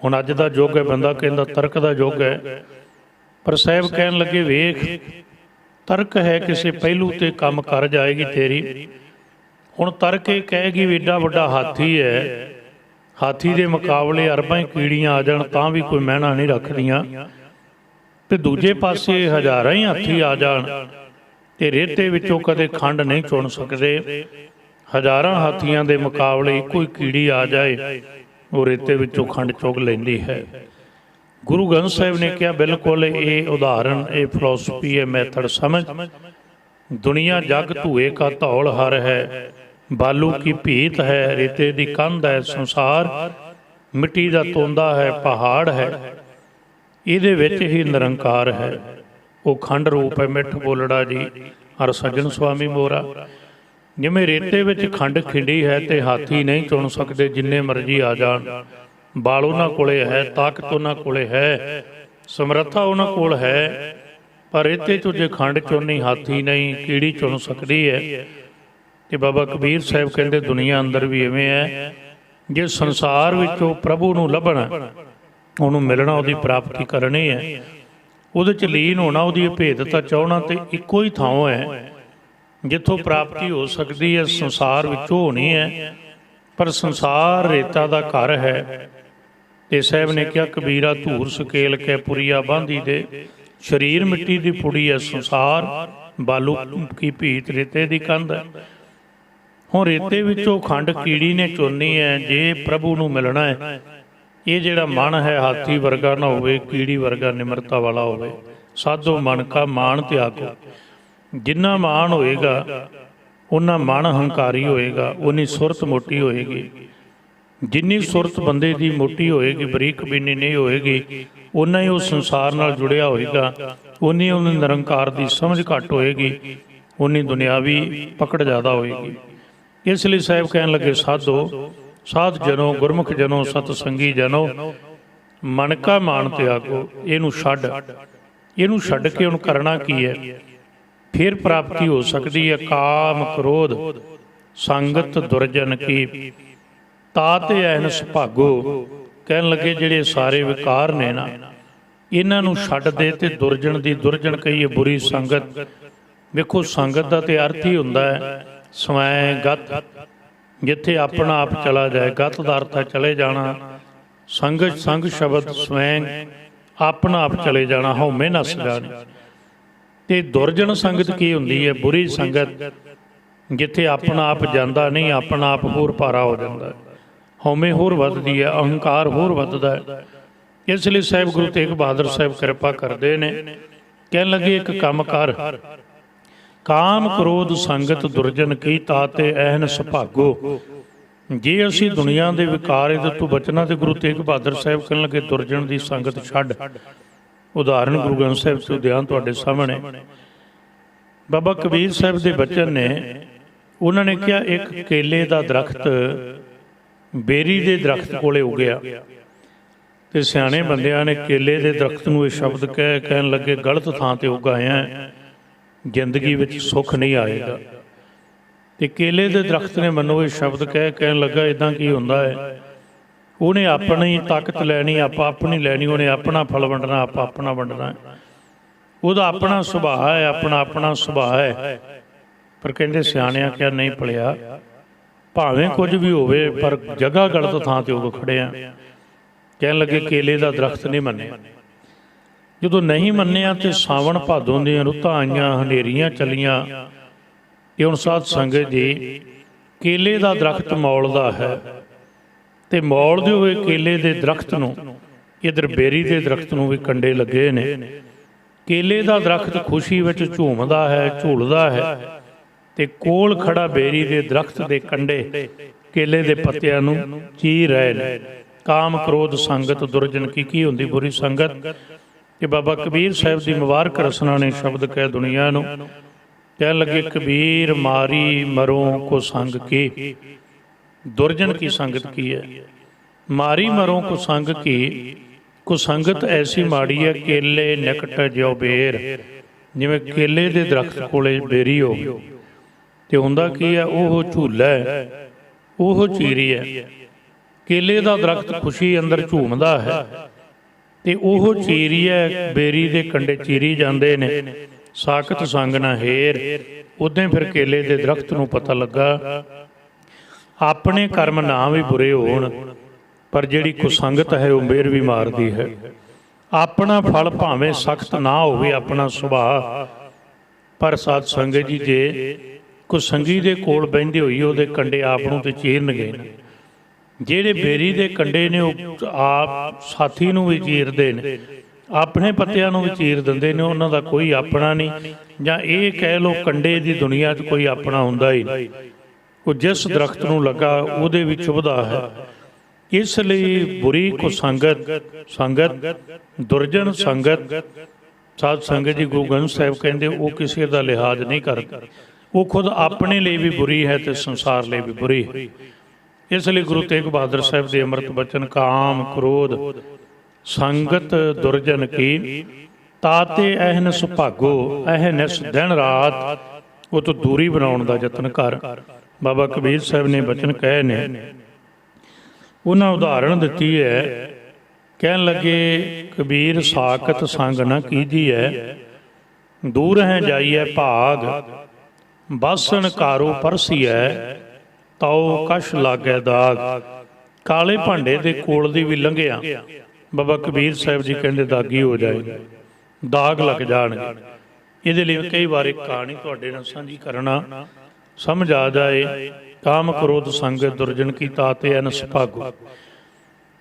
ਹੁਣ ਅੱਜ ਦਾ ਯੁੱਗ ਹੈ, ਬੰਦਾ ਕਹਿੰਦਾ ਤਰਕ ਦਾ ਯੁੱਗ ਹੈ, ਪਰ ਸਾਹਿਬ ਕਹਿਣ ਲੱਗੇ ਵੇਖ, ਤਰਕ ਹੈ ਕਿਸੇ ਪਹਿਲੂ ਤੇ ਕੰਮ ਕਰ ਜਾਏਗੀ ਤੇਰੀ। ਹੁਣ ਤਰਕ ਇਹ ਕਹੇਗੀ ਵੀ ਏਡਾ ਵੱਡਾ ਹਾਥੀ ਹੈ, ਹਾਥੀ ਦੇ ਮੁਕਾਬਲੇ ਅਰਬਾਂ ਹੀ ਕੀੜੀਆਂ ਆ ਜਾਣ ਤਾਂ ਵੀ ਕੋਈ ਮਹਿਣਾ ਨਹੀਂ ਰੱਖਦੀਆਂ, ਤੇ ਦੂਜੇ ਪਾਸੇ ਹਜ਼ਾਰਾਂ ਹੀ ਹਾਥੀ ਆ ਜਾਣ ਤੇ ਰੇਤੇ ਵਿੱਚੋਂ ਕਦੇ ਖੰਡ ਨਹੀਂ ਚੁਣ ਸਕਦੇ। ਹਜ਼ਾਰਾਂ ਹਾਥੀਆਂ ਦੇ ਮੁਕਾਬਲੇ ਇੱਕੋ ਹੀ ਕੀੜੀ ਆ ਜਾਏ, ਉਹ ਰੇਤੇ ਵਿੱਚੋਂ ਖੰਡ ਚੁਗ ਲੈਂਦੀ ਹੈ। ਗੁਰੂ ਗ੍ਰੰਥ ਸਾਹਿਬ ਨੇ ਕਿਹਾ ਬਿਲਕੁਲ ਇਹ ਉਦਾਹਰਣ, ਇਹ ਫਿਲਾਸਫੀ ਹੈ, ਮੈਥਡ ਸਮਝ। ਦੁਨੀਆ ਜਗ ਧੂਏ ਕਾ ਧੌਲ ਹਰ ਹੈ, ਬਾਲੂ ਕੀ ਭੀਤ ਹੈ, ਰੇਤੇ ਦੀ ਕੰਧ ਹੈ ਸੰਸਾਰ, ਮਿੱਟੀ ਦਾ ਤੋਂਦਾ ਹੈ ਪਹਾੜ ਹੈ, ਇਹਦੇ ਵਿੱਚ ਹੀ ਨਿਰੰਕਾਰ ਹੈ। ਉਹ ਖੰਡ ਰੂਪ ਹੈ ਮਿੱਠ ਬੋਲੜਾ ਜੀ ਹਰ ਸੱਜਣ ਸੁਆਮੀ ਮੋਰਾ। ਜਿਵੇਂ ਰੇਤੇ ਵਿੱਚ ਖੰਡ ਖਿੰਡੀ ਹੈ ਤੇ ਹਾਥੀ ਨਹੀਂ ਚੁਣ ਸਕਦੇ, ਜਿੰਨੇ ਮਰਜ਼ੀ ਆ ਜਾਣ। ਬਾਲ ਉਹਨਾਂ ਕੋਲੇ ਹੈ, ਤਾਕਤ ਉਹਨਾਂ ਕੋਲੇ ਹੈ, ਸਮਰੱਥਾ ਉਹਨਾਂ ਕੋਲ ਹੈ, ਪਰ ਰੇਤੇ 'ਚੋਂ ਜੇ ਖੰਡ ਚੁਣਨੀ ਹਾਥੀ ਨਹੀਂ, ਕੀੜੀ ਚੁਣ ਸਕਦੀ ਹੈ। ਤੇ ਬਾਬਾ ਕਬੀਰ ਸਾਹਿਬ ਕਹਿੰਦੇ ਦੁਨੀਆ ਅੰਦਰ ਵੀ ਇਵੇਂ ਹੈ। ਜੇ ਸੰਸਾਰ ਵਿੱਚੋਂ ਪ੍ਰਭੂ ਨੂੰ ਲੱਭਣਾ, ਉਹਨੂੰ ਮਿਲਣਾ, ਉਹਦੀ ਪ੍ਰਾਪਤੀ ਕਰਨੀ ਹੈ, ਉਹਦੇ 'ਚ ਲੀਨ ਹੋਣਾ, ਉਹਦੀ ਅਭੇਦਤਾ ਚਾਹਣਾ, ਤੇ ਇੱਕੋ ਹੀ ਥਾਂ ਹੈ ਜਿੱਥੋਂ ਪ੍ਰਾਪਤੀ ਹੋ ਸਕਦੀ ਹੈ। ਸੰਸਾਰ ਵਿੱਚੋਂ ਹੋਣੀ ਹੈ, ਪਰ ਸੰਸਾਰ ਰੇਤਾ ਦਾ ਘਰ ਹੈ। ਤੇ ਸਾਹਿਬ ਨੇ ਕਿਹਾ ਕਬੀਰਾ ਧੂਰ ਸਕੇਲ ਕੇ ਪੁਰੀਆ ਬਾਂਧੀ ਦੇ, ਸਰੀਰ ਮਿੱਟੀ ਦੀ ਪੁੜੀ ਹੈ ਸੰਸਾਰ, ਬਾਲੂ ਕੀ ਭੀਤ ਰੇਤੇ ਦੀ ਕੰਧ ਹੈ। ਹੁਣ ਰੇਤੇ ਵਿੱਚੋਂ ਖੰਡ ਕੀੜੀ ਨੇ ਚੁਣਨੀ ਹੈ ਜੇ ਪ੍ਰਭੂ ਨੂੰ ਮਿਲਣਾ ਹੈ। ਇਹ ਜਿਹੜਾ ਮਨ ਹੈ ਹਾਥੀ ਵਰਗਾ ਨਾ ਹੋਵੇ, ਕੀੜੀ ਵਰਗਾ ਨਿਮਰਤਾ ਵਾਲਾ ਹੋਵੇ। ਸਾਧੋ ਮਨ ਕਾ ਮਾਣ ਤਿਆਗੋ। ਜਿੰਨਾ ਮਾਣ ਹੋਏਗਾ ਉਹਨਾਂ ਮਨ ਹੰਕਾਰੀ ਹੋਏਗਾ, ਉਨੀ ਸੁਰਤ ਮੋਟੀ ਹੋਏਗੀ। ਜਿੰਨੀ ਸੁਰਤ ਬੰਦੇ ਦੀ ਮੋਟੀ ਹੋਏਗੀ, ਬਰੀਕ ਬੀਨੀ ਨਹੀਂ ਹੋਏਗੀ, ਉਨਾ ਹੀ ਉਹ ਸੰਸਾਰ ਨਾਲ ਜੁੜਿਆ ਹੋਏਗਾ, ਉਨੀ ਉਹਨੂੰ ਨਿਰੰਕਾਰ ਦੀ ਸਮਝ ਘੱਟ ਹੋਏਗੀ, ਉਨੀ ਦੁਨਿਆਵੀ ਪਕੜ ਜ਼ਿਆਦਾ ਹੋਏਗੀ। ਇਸ ਲਈ ਸਾਹਿਬ ਕਹਿਣ ਲੱਗੇ ਸਾਧੋ, ਸਾਧ ਜਨੋ, ਗੁਰਮੁਖ ਜਨੋ, ਸਤ ਸੰਗੀ ਜਨੋ, ਮਨ ਕਾ ਮਾਣ ਤਿਆਗੋ। ਇਹਨੂੰ ਛੱਡ, ਇਹਨੂੰ ਛੱਡ ਕੇ ਹੁਣ ਕਰਨਾ ਕੀ ਹੈ? ਫਿਰ ਪ੍ਰਾਪਤੀ ਹੋ ਸਕਦੀ ਹੈ। ਕਾਮ ਕ੍ਰੋਧ ਸੰਗਤ ਦੁਰਜਨ ਕੀ, ਤਾਤੇ ਐਨਸ ਭਾਗੋ। ਕਹਿਣ ਲੱਗੇ ਜਿਹੜੇ ਸਾਰੇ ਵਿਕਾਰ ਨੇ ਨਾ, ਇਹਨਾਂ ਨੂੰ ਛੱਡ ਦੇ। ਤੇ ਦੁਰਜਨ ਦੀ ਦੁਰਜਨ ਕਹੀਏ ਬੁਰੀ ਸੰਗਤ। ਵੇਖੋ ਸੰਗਤ ਦਾ ਤੇ ਅਰਥ ਹੀ ਹੁੰਦਾ ਹੈ ਸਵੈ ਗਤ, ਜਿੱਥੇ ਆਪਣਾ ਆਪ ਚਲਾ ਜਾਏ। ਗਤ ਦਾ ਅਰਥ ਹੈ ਚਲੇ ਜਾਣਾ। ਸੰਗਤ ਸੰਗ ਸ਼ਬਦ ਸਵੈਂ, ਆਪਣਾ ਆਪ ਚਲੇ ਜਾਣਾ, ਹਉਮੈ ਨਸ ਜਾਣੀ। ਤੇ ਦੁਰਜਨ ਸੰਗਤ ਕੀ ਹੁੰਦੀ ਹੈ? ਬੁਰੀ ਸੰਗਤ, ਜਿੱਥੇ ਆਪਣਾ ਆਪ ਜਾਂਦਾ ਨਹੀਂ, ਆਪਣਾ ਆਪ ਹੋਰ ਭਾਰਾ ਹੋ ਜਾਂਦਾ, ਹਉਮੈ ਹੋਰ ਵੱਧਦੀ ਹੈ, ਅਹੰਕਾਰ ਹੋਰ ਵੱਧਦਾ ਹੈ। ਇਸ ਲਈ ਸਾਹਿਬ ਗੁਰੂ ਤੇਗ ਬਹਾਦਰ ਸਾਹਿਬ ਕਿਰਪਾ ਕਰਦੇ ਨੇ। ਕਹਿਣ ਲੱਗੇ ਇੱਕ ਕੰਮ ਕਰ, ਕਾਮ ਕ੍ਰੋਧ ਸੰਗਤ ਦੁਰਜਨ ਕੀ, ਤਾਤੇ ਅਹਨਿਸ ਭਾਗੋ। ਜੇ ਅਸੀਂ ਦੁਨੀਆ ਦੇ ਵਿਕਾਰ ਇਹਦੇ ਤੋਂ ਬਚਣਾ ਤੇ ਗੁਰੂ ਤੇਗ ਬਹਾਦਰ ਸਾਹਿਬ ਕਹਿਣ ਲੱਗੇ ਦੁਰਜਨ ਦੀ ਸੰਗਤ ਛੱਡ। ਉਦਾਹਰਣ ਗੁਰੂ ਗ੍ਰੰਥ ਸਾਹਿਬ ਤੋਂ ਧਿਆਨ ਤੁਹਾਡੇ ਸਾਹਮਣੇ। ਬਾਬਾ ਕਬੀਰ ਸਾਹਿਬ ਦੇ ਬਚਨ ਨੇ। ਉਹਨਾਂ ਨੇ ਕਿਹਾ ਇੱਕ ਕੇਲੇ ਦਾ ਦਰਖਤ ਬੇਰੀ ਦੇ ਦਰਖਤ ਕੋਲੇ ਉਗਿਆ, ਤੇ ਸਿਆਣੇ ਬੰਦਿਆਂ ਨੇ ਕੇਲੇ ਦੇ ਦਰਖਤ ਨੂੰ ਇਹ ਸ਼ਬਦ ਕਹਿਣ ਲੱਗੇ ਗਲਤ ਥਾਂ ਤੇ ਉਗਾਇਆ, ਜ਼ਿੰਦਗੀ ਵਿੱਚ ਸੁੱਖ ਨਹੀਂ ਆਏਗਾ। ਤੇ ਕੇਲੇ ਦੇ ਦਰਖਤ ਨੇ ਮੈਨੂੰ ਇਹ ਸ਼ਬਦ ਕਹਿਣ ਲੱਗਾ ਇੱਦਾਂ ਕੀ ਹੁੰਦਾ ਹੈ? ਉਹਨੇ ਆਪਣੀ ਤਾਕਤ ਲੈਣੀ, ਆਪਾਂ ਆਪਣੀ ਲੈਣੀ। ਉਹਨੇ ਆਪਣਾ ਫਲ ਵੰਡਣਾ, ਆਪਾਂ ਆਪਣਾ ਵੰਡਣਾ। ਉਹਦਾ ਆਪਣਾ ਸੁਭਾਅ ਹੈ, ਆਪਣਾ ਸੁਭਾਅ ਹੈ। ਪਰ ਕਹਿੰਦੇ ਸਿਆਣਿਆਂ ਕਿਹਾ ਨਹੀਂ ਭਲਿਆ, ਭਾਵੇਂ ਕੁਝ ਵੀ ਹੋਵੇ ਪਰ ਜਗ੍ਹਾ ਗਲਤ ਥਾਂ ਤੇ ਉਦੋਂ ਖੜੇ ਆ। ਕਹਿਣ ਲੱਗੇ ਕੇਲੇ ਦਾ ਦਰਖਤ ਨਹੀਂ ਮੰਨਿਆ। ਜਦੋਂ ਨਹੀਂ ਮੰਨਿਆ ਤੇ ਸਾਵਣ ਭਾਦੋਂ ਦੀਆਂ ਰੁੱਤਾਂ ਆਈਆਂ, ਹਨੇਰੀਆਂ ਚੱਲੀਆਂ। ਇਹ ਹੁਣ ਸਾਧ ਸੰਗਤ ਜੀ, ਕੇਲੇ ਦਾ ਦਰਖਤ ਮੌਲਦਾ ਹੈ ਤੇ ਮੌਲਦੇ ਹੋਏ ਕੇਲੇ ਦੇ ਦਰਖਤ ਨੂੰ, ਇੱਧਰ ਬੇਰੀ ਦੇ ਦਰਖਤ ਨੂੰ ਵੀ ਕੰਡੇ ਲੱਗੇ ਨੇ। ਕੇਲੇ ਦਾ ਦਰਖਤ ਖੁਸ਼ੀ ਵਿੱਚ ਝੂਮਦਾ ਹੈ, ਝੂਲਦਾ ਹੈ ਤੇ ਕੋਲ ਖੜਾ ਬੇਰੀ ਦੇ ਦਰਖਤ ਦੇ ਕੰਡੇ ਕੇਲੇ ਦੇ ਪੱਤਿਆਂ ਨੂੰ ਚੀਰ ਰਹੇ ਨੇ। ਕਾਮ ਕ੍ਰੋਧ ਸੰਗਤ ਦੁਰਜਨ ਕੀ ਹੁੰਦੀ ਬੁਰੀ ਸੰਗਤ। ਕਿ ਬਾਬਾ ਕਬੀਰ ਸਾਹਿਬ ਦੀ ਮੁਬਾਰਕ ਰਸਨਾ ਨੇ ਸ਼ਬਦ ਕਹਿ ਦੁਨੀਆ ਨੂੰ। ਕਹਿਣ ਲੱਗੇ ਕਬੀਰ ਮਾਰੀ ਮਰੋਂ ਕੋ ਸੰਗ ਕੀ, ਦੁਰਜਨ ਕੀ ਸੰਗਤ ਕੀ ਹੈ। ਮਾਰੀ ਮਰੋਂ ਕੋ ਸੰਗ ਕੀ, ਕੋ ਸੰਗਤ ਐਸੀ ਮਾੜੀ ਹੈ ਕੇਲੇ ਨਿਕਟ ਜਿਉ ਬੇਰ। ਜਿਵੇਂ ਕੇਲੇ ਦੇ ਦਰਖਤ ਕੋਲੇ ਬੇਰੀ ਹੋ ਤੇ ਹੁੰਦਾ ਕੀ ਹੈ, ਉਹ ਝੂਲਾ ਹੈ, ਉਹ ਚੀਰੀ ਹੈ। ਕੇਲੇ ਦਾ ਦਰਖਤ ਖੁਸ਼ੀ ਅੰਦਰ ਝੂਮਦਾ ਹੈ ਤੇ ਉਹ ਚੀਰੀ ਹੈ, ਬੇਰੀ ਦੇ ਕੰਡੇ ਚੀਰੀ ਜਾਂਦੇ ਨੇ। ਸਾਖਤ ਸੰਗ ਨਾ ਹੇਰ। ਉਦੋਂ ਫਿਰ ਕੇਲੇ ਦੇ ਦਰਖਤ ਨੂੰ ਪਤਾ ਲੱਗਾ ਆਪਣੇ ਕਰਮ ਨਾ ਵੀ ਬੁਰੇ ਹੋਣ, ਪਰ ਜਿਹੜੀ ਕੁਸੰਗਤ ਹੈ ਉਹ ਮਿਹਰ ਵੀ ਮਾਰਦੀ ਹੈ। ਆਪਣਾ ਫਲ ਭਾਵੇਂ ਸਖਤ ਨਾ ਹੋਵੇ, ਆਪਣਾ ਸੁਭਾਅ, ਪਰ ਸਾਧ ਸੰਗਤ ਜੀ ਜੇ ਕੁਸੰਗੀ ਦੇ ਕੋਲ ਬਹਿੰਦੇ ਹੋਈ ਉਹਦੇ ਕੰਡੇ ਆਪ ਨੂੰ ਤੇ ਚੀਰਨਗੇ। ਜਿਹੜੇ ਬੇਰੀ ਦੇ ਕੰਡੇ ਨੇ ਉਹ ਆਪ ਸਾਥੀ ਨੂੰ ਵੀ ਚੀਰਦੇ ਨੇ, ਆਪਣੇ ਪੱਤਿਆਂ ਨੂੰ ਵੀ ਚੀਰ ਦਿੰਦੇ ਨੇ। ਉਹਨਾਂ ਦਾ ਕੋਈ ਆਪਣਾ ਨਹੀਂ, ਜਾਂ ਇਹ ਕਹਿ ਲਓ ਕੰਡੇ ਦੀ ਦੁਨੀਆ 'ਚ ਕੋਈ ਆਪਣਾ ਹੁੰਦਾ ਹੀ ਨਹੀਂ। ਉਹ ਜਿਸ ਦਰਖਤ ਨੂੰ ਲੱਗਾ ਉਹਦੇ ਵਿੱਚ ਚੁਭਦਾ ਹੈ। ਇਸ ਲਈ ਬੁਰੀ ਸੰਗਤ ਦੁਰਜਨ ਸੰਗਤ, ਸਾਧ ਸੰਗਤ ਜੀ ਗੁਰੂ ਗ੍ਰੰਥ ਸਾਹਿਬ ਕਹਿੰਦੇ ਉਹ ਕਿਸੇ ਦਾ ਲਿਹਾਜ਼ ਨਹੀਂ ਕਰਦਾ। ਉਹ ਖੁਦ ਆਪਣੇ ਲਈ ਵੀ ਬੁਰੀ ਹੈ ਤੇ ਸੰਸਾਰ ਲਈ ਵੀ ਬੁਰੀ ਹੈ। ਇਸ ਲਈ ਗੁਰੂ ਤੇਗ ਬਹਾਦਰ ਸਾਹਿਬ ਦੇ ਅੰਮ੍ਰਿਤ ਬਚਨ, ਕਾਮ ਕ੍ਰੋਧ ਸੰਗਤ ਦੁਰਜਨ ਕੀ, ਤਾਤੇ ਅਹਨਿਸ ਭਾਗੋ। ਅਹਨਿਸ ਦਿਨ ਰਾਤ ਉਹ ਤੋਂ ਦੂਰੀ ਬਣਾਉਣ ਦਾ ਯਤਨ ਕਰ। ਬਾਬਾ ਕਬੀਰ ਸਾਹਿਬ ਨੇ ਬਚਨ ਕਹੇ ਨੇ, ਉਹਨਾਂ ਉਦਾਹਰਣ ਦਿੱਤੀ ਹੈ। ਕਹਿਣ ਲੱਗੇ ਕਬੀਰ ਸਾਖਤ ਸੰਗ ਨਾ ਕੀਜੀਐ, ਦੂਰ ਹੈ ਜਾਈਐ ਭਾਗ। ਬਾਸਣ ਕਾਰੋ ਪਰਸੀਐ, ਤਉ ਕਛ ਲਾਗੈ ਦਾਗ। ਕਾਲੇ ਭਾਂਡੇ ਦੇ ਕੋਲ ਦੀ ਵੀ ਲੰਘਿਆ ਬਾਬਾ ਕਬੀਰ ਸਾਹਿਬ ਜੀ ਕਹਿੰਦੇ ਦਾਗੀ ਹੋ ਜਾਏਗਾ, ਦਾਗ ਲੱਗ ਜਾਣਗੇ। ਇਹਦੇ ਲਈ ਕਈ ਵਾਰ ਇੱਕ ਕਹਾਣੀ ਤੁਹਾਡੇ ਨਾਲ ਸਾਂਝੀ ਕਰਨਾ ਸਮਝ ਆ ਜਾਏ। ਕਾਮ ਕ੍ਰੋਧ ਸੰਗਤ ਦੁਰਜਨ ਕੀ, ਤਾਤੇ ਅਨਸ ਭਾਗੋ।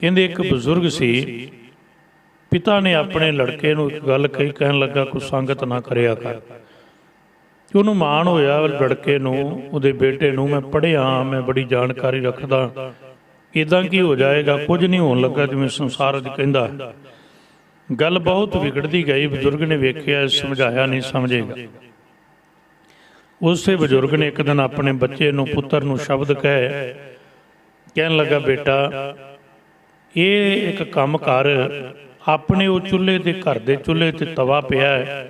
ਕਹਿੰਦੇ ਇੱਕ ਬਜ਼ੁਰਗ ਸੀ, ਪਿਤਾ ਨੇ ਆਪਣੇ ਲੜਕੇ ਨੂੰ ਇੱਕ ਗੱਲ ਕਹੀ, ਕਹਿਣ ਲੱਗਾ ਕੋਈ ਸੰਗਤ ਨਾ ਕਰਿਆ ਕਰ। ਉਹਨੂੰ ਮਾਣ ਹੋਇਆ ਲੜਕੇ ਨੂੰ, ਉਹਦੇ ਬੇਟੇ ਨੂੰ, ਮੈਂ ਪੜ੍ਹਿਆ, ਮੈਂ ਬੜੀ ਜਾਣਕਾਰੀ ਰੱਖਦਾ, ਇੱਦਾਂ ਕੀ ਹੋ ਜਾਏਗਾ, ਕੁਝ ਨਹੀਂ ਹੋਣ ਲੱਗਾ ਜਿਵੇਂ ਸੰਸਾਰ ਅੱਜ ਕਹਿੰਦਾ। ਗੱਲ ਬਹੁਤ ਵਿਗੜਦੀ ਗਈ। ਬਜ਼ੁਰਗ ਨੇ ਵੇਖਿਆ, ਸਮਝਾਇਆ ਨਹੀਂ ਸਮਝੇਗਾ। ਉਸੇ ਬਜ਼ੁਰਗ ਨੇ ਇੱਕ ਦਿਨ ਆਪਣੇ ਬੱਚੇ ਨੂੰ, ਪੁੱਤਰ ਨੂੰ ਸ਼ਬਦ ਕਹੇ। ਕਹਿਣ ਲੱਗਾ ਬੇਟਾ ਇਹ ਇੱਕ ਕੰਮ ਕਰ, ਆਪਣੇ ਉਹ ਚੁੱਲ੍ਹੇ ਦੇ ਘਰ ਦੇ ਚੁੱਲ੍ਹੇ ਤੇ ਤਵਾ ਪਿਆ ਹੈ,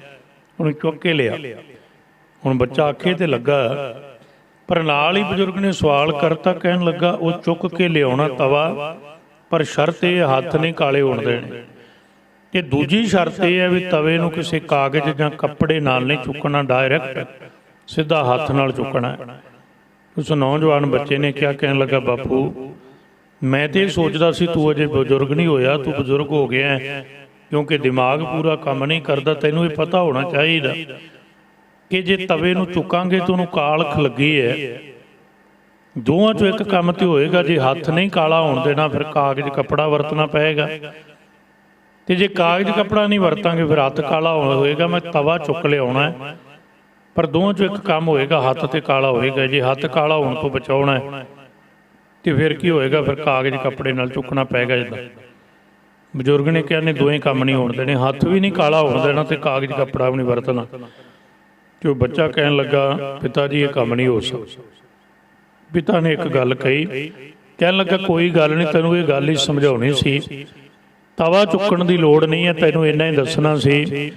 ਉਹਨੂੰ ਚੁੱਕ ਕੇ ਲਿਆ। ਹੁਣ ਬੱਚਾ ਆਖੇ ਤੇ ਲੱਗਾ, ਪਰ ਨਾਲ ਹੀ ਬਜ਼ੁਰਗ ਨੇ ਸਵਾਲ ਕਰਤਾ। ਕਹਿਣ ਲੱਗਾ ਉਹ ਚੁੱਕ ਕੇ ਲਿਆਉਣਾ ਤਵਾ, ਪਰ ਸ਼ਰਤ ਇਹ ਹੱਥ ਨਹੀਂ ਕਾਲੇ ਹੋਣ ਦੇਣੇ। ਤੇ ਦੂਜੀ ਸ਼ਰਤ ਇਹ ਹੈ ਵੀ ਤਵੇ ਨੂੰ ਕਿਸੇ ਕਾਗਜ਼ ਜਾਂ ਕੱਪੜੇ ਨਾਲ ਨਹੀਂ ਚੁੱਕਣਾ, ਡਾਇਰੈਕਟ ਸਿੱਧਾ ਹੱਥ ਨਾਲ ਚੁੱਕਣਾ। ਉਸ ਨੌਜਵਾਨ ਬੱਚੇ ਨੇ ਕਿਹਾ, ਕਹਿਣ ਲੱਗਾ ਬਾਪੂ ਮੈਂ ਤੇ ਇਹ ਸੋਚਦਾ ਸੀ ਤੂੰ ਅਜੇ ਬਜ਼ੁਰਗ ਨਹੀਂ ਹੋਇਆ, ਤੂੰ ਬਜ਼ੁਰਗ ਹੋ ਗਿਆ ਕਿਉਂਕਿ ਦਿਮਾਗ ਪੂਰਾ ਕੰਮ ਨਹੀਂ ਕਰਦਾ। ਤੈਨੂੰ ਇਹ ਪਤਾ ਹੋਣਾ ਚਾਹੀਦਾ ਕਿ ਜੇ ਤਵੇ ਨੂੰ ਚੁੱਕਾਂਗੇ ਤਾਂ ਉਹਨੂੰ ਕਾਲਖ ਲੱਗੀ ਹੈ। ਦੋਵਾਂ 'ਚੋਂ ਇੱਕ ਕੰਮ ਤੇ ਹੋਏਗਾ। ਜੇ ਹੱਥ ਨਹੀਂ ਕਾਲਾ ਹੋਣ ਦੇਣਾ ਫਿਰ ਕਾਗਜ਼ ਕੱਪੜਾ ਵਰਤਣਾ ਪਏਗਾ, ਤੇ ਜੇ ਕਾਗਜ਼ ਕੱਪੜਾ ਨਹੀਂ ਵਰਤਾਂਗੇ ਫਿਰ ਹੱਥ ਕਾਲਾ ਹੋਏਗਾ। ਮੈਂ ਤਵਾ ਚੁੱਕ ਲਿਆਉਣਾ ਹੈ, ਪਰ ਦੋਵਾਂ 'ਚੋਂ ਇੱਕ ਕੰਮ ਹੋਏਗਾ, ਹੱਥ ਤੇ ਕਾਲਾ ਹੋਏਗਾ। ਜੇ ਹੱਥ ਕਾਲਾ ਹੋਣ ਤੋਂ ਬਚਾਉਣਾ ਹੈ ਤੇ ਫਿਰ ਕੀ ਹੋਏਗਾ, ਫਿਰ ਕਾਗਜ਼ ਕੱਪੜੇ ਨਾਲ ਚੁੱਕਣਾ ਪਏਗਾ। ਜਿੱਦਾਂ ਬਜ਼ੁਰਗ ਨੇ ਕਿਹਾ ਨਹੀਂ, ਦੋਵੇਂ ਕੰਮ ਨਹੀਂ ਹੋਣ ਦੇਣੇ, ਹੱਥ ਵੀ ਨਹੀਂ ਕਾਲਾ ਹੋਣ ਦੇਣਾ ਤੇ ਕਾਗਜ਼ ਕੱਪੜਾ ਵੀ ਨਹੀਂ ਵਰਤਣਾ। ਤੇ ਉਹ ਬੱਚਾ ਕਹਿਣ ਲੱਗਾ ਪਿਤਾ ਜੀ ਇਹ ਕੰਮ ਨਹੀਂ ਹੋ ਸਕਦਾ। ਪਿਤਾ ਨੇ ਇੱਕ ਗੱਲ ਕਹੀ, ਕਹਿਣ ਲੱਗਾ ਕੋਈ ਗੱਲ ਨਹੀਂ, ਤੈਨੂੰ ਇਹ ਗੱਲ ਹੀ ਸਮਝਾਉਣੀ ਸੀ। ਤਵਾ ਚੁੱਕਣ ਦੀ ਲੋੜ ਨਹੀਂ ਹੈ, ਤੈਨੂੰ ਇੰਨਾ ਹੀ ਦੱਸਣਾ ਸੀ